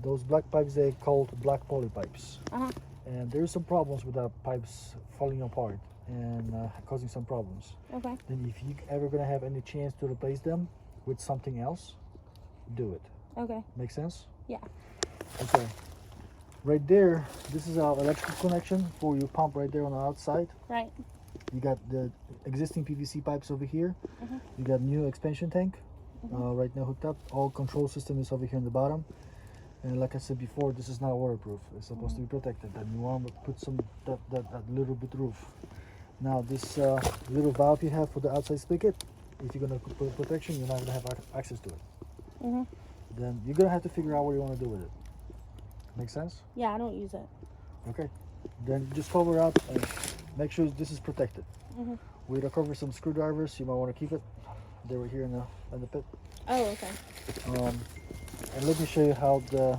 Speaker 1: those black pipes they called black poly pipes.
Speaker 2: Uh-huh.
Speaker 1: And there's some problems with the pipes falling apart and causing some problems.
Speaker 2: Okay.
Speaker 1: Then if you ever gonna have any chance to replace them with something else, do it.
Speaker 2: Okay.
Speaker 1: Make sense?
Speaker 2: Yeah.
Speaker 1: Okay. Right there, this is our electrical connection for your pump right there on the outside.
Speaker 2: Right.
Speaker 1: You got the existing PVC pipes over here.
Speaker 2: Mhm.
Speaker 1: You got new expansion tank right now hooked up. All control system is over here in the bottom. And like I said before, this is not waterproof. It's supposed to be protected. And you want to put some that little bit roof. Now this little valve you have for the outside spigot, if you're gonna put protection, you're not gonna have access to it.
Speaker 2: Mhm.
Speaker 1: Then you're gonna have to figure out what you want to do with it. Make sense?
Speaker 2: Yeah, I don't use it.
Speaker 1: Okay. Then just cover it up and make sure this is protected.
Speaker 2: Mhm.
Speaker 1: We recover some screwdrivers. You might want to keep it. They were here in the pit.
Speaker 2: Oh, okay.
Speaker 1: And let me show you how the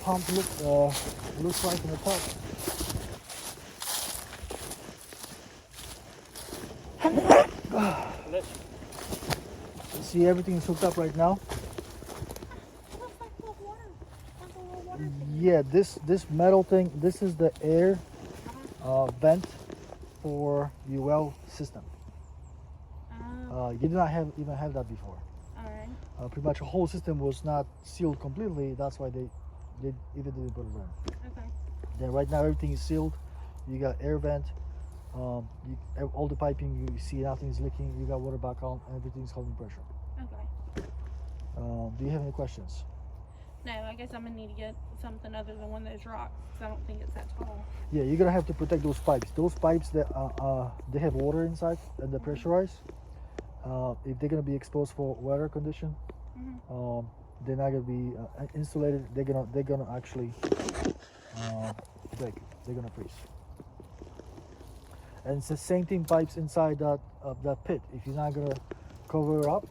Speaker 1: pump looks like in the top. See, everything is hooked up right now. Yeah, this metal thing, this is the air vent for your well system. You did not even have that before.
Speaker 2: Alright.
Speaker 1: Pretty much the whole system was not sealed completely. That's why they even didn't put it in.
Speaker 2: Okay.
Speaker 1: Then right now everything is sealed. You got air vent. All the piping, you see nothing is leaking. You got water back on. Everything's holding pressure.
Speaker 2: Okay.
Speaker 1: Do you have any questions?
Speaker 4: No, I guess I'm gonna need to get something other than one of those rocks because I don't think it's that tall.
Speaker 1: Yeah, you're gonna have to protect those pipes. Those pipes that they have water inside and they're pressurized. If they're gonna be exposed for weather condition, they're not gonna be insulated. They're gonna actually break. They're gonna freeze. And it's the same thing pipes inside that pit. If you're not gonna cover it up,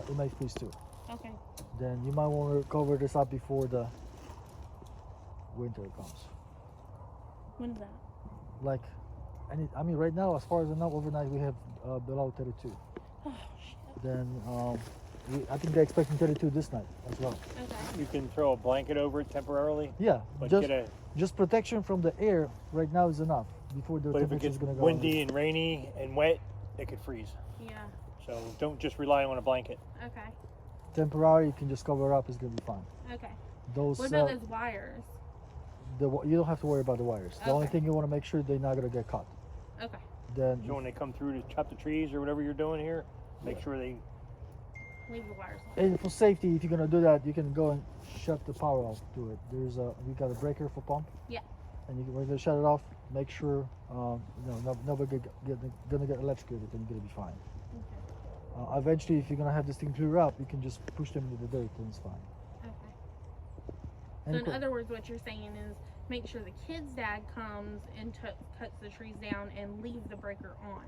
Speaker 1: it might freeze too.
Speaker 4: Okay.
Speaker 1: Then you might want to cover this up before the winter comes.
Speaker 4: When is that?
Speaker 1: Like, I mean, right now, as far as I know, overnight we have below 32.
Speaker 4: Oh shit.
Speaker 1: Then I think they're expecting 32 this night as well.
Speaker 4: Okay.
Speaker 3: You can throw a blanket over it temporarily.
Speaker 1: Yeah,
Speaker 3: But
Speaker 1: just protection from the air right now is enough before the
Speaker 3: But if it
Speaker 1: temperature
Speaker 3: gets
Speaker 1: is going to go.
Speaker 3: windy and rainy and wet, it could freeze.
Speaker 4: Yeah.
Speaker 3: So don't just rely on a blanket.
Speaker 4: Okay.
Speaker 1: Temporary, you can just cover it up. It's going to be fine.
Speaker 4: Okay.
Speaker 1: Those
Speaker 4: What about those wires?
Speaker 1: you don't have to worry about the wires. The only
Speaker 4: Okay.
Speaker 1: thing you want to make sure they're not going to get caught.
Speaker 4: Okay.
Speaker 1: Then
Speaker 3: So when they come through to chop the trees or whatever you're doing here, make sure they.
Speaker 4: Leave the wires on.
Speaker 1: and for safety, if you're going to do that, you can go and shut the power off to it. We got a breaker for pump.
Speaker 4: Yeah.
Speaker 1: And when you shut it off, make sure nobody gonna get electrocuted, and you're gonna be fine.
Speaker 4: Okay.
Speaker 1: Eventually, if you're gonna have this thing clear up, you can just push them into the dirt, and it's fine.
Speaker 4: Okay. So
Speaker 1: Any
Speaker 4: in
Speaker 1: que-
Speaker 4: other words, what you're saying is make sure the kid's dad comes and cuts the trees down and leave the breaker on.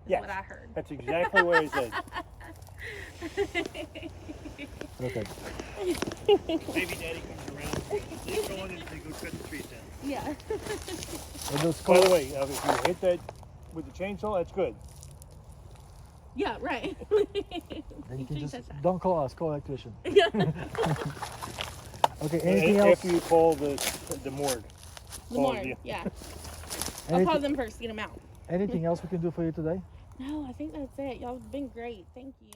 Speaker 3: Yes.
Speaker 4: what I heard.
Speaker 3: That's exactly what I said.
Speaker 1: Okay.
Speaker 3: Maybe Daddy comes around. Leave it on and they go cut the trees down.
Speaker 4: Yeah.
Speaker 1: Well, those
Speaker 3: By the
Speaker 1: calls-
Speaker 3: way, if you hit that with the chainsaw, that's good.
Speaker 4: Yeah, right.
Speaker 1: then you can just
Speaker 4: touch that.
Speaker 1: don't call us, call electrician.
Speaker 4: Yeah.
Speaker 1: Okay, anything else?
Speaker 3: After you call the morgue.
Speaker 4: The
Speaker 3: Oh,
Speaker 4: morgue,
Speaker 3: yeah.
Speaker 4: yeah. I'll
Speaker 1: Anything,
Speaker 4: call them first, get them out.
Speaker 1: anything else we can do for you today?
Speaker 4: No, I think that's it. Y'all have been great. Thank you.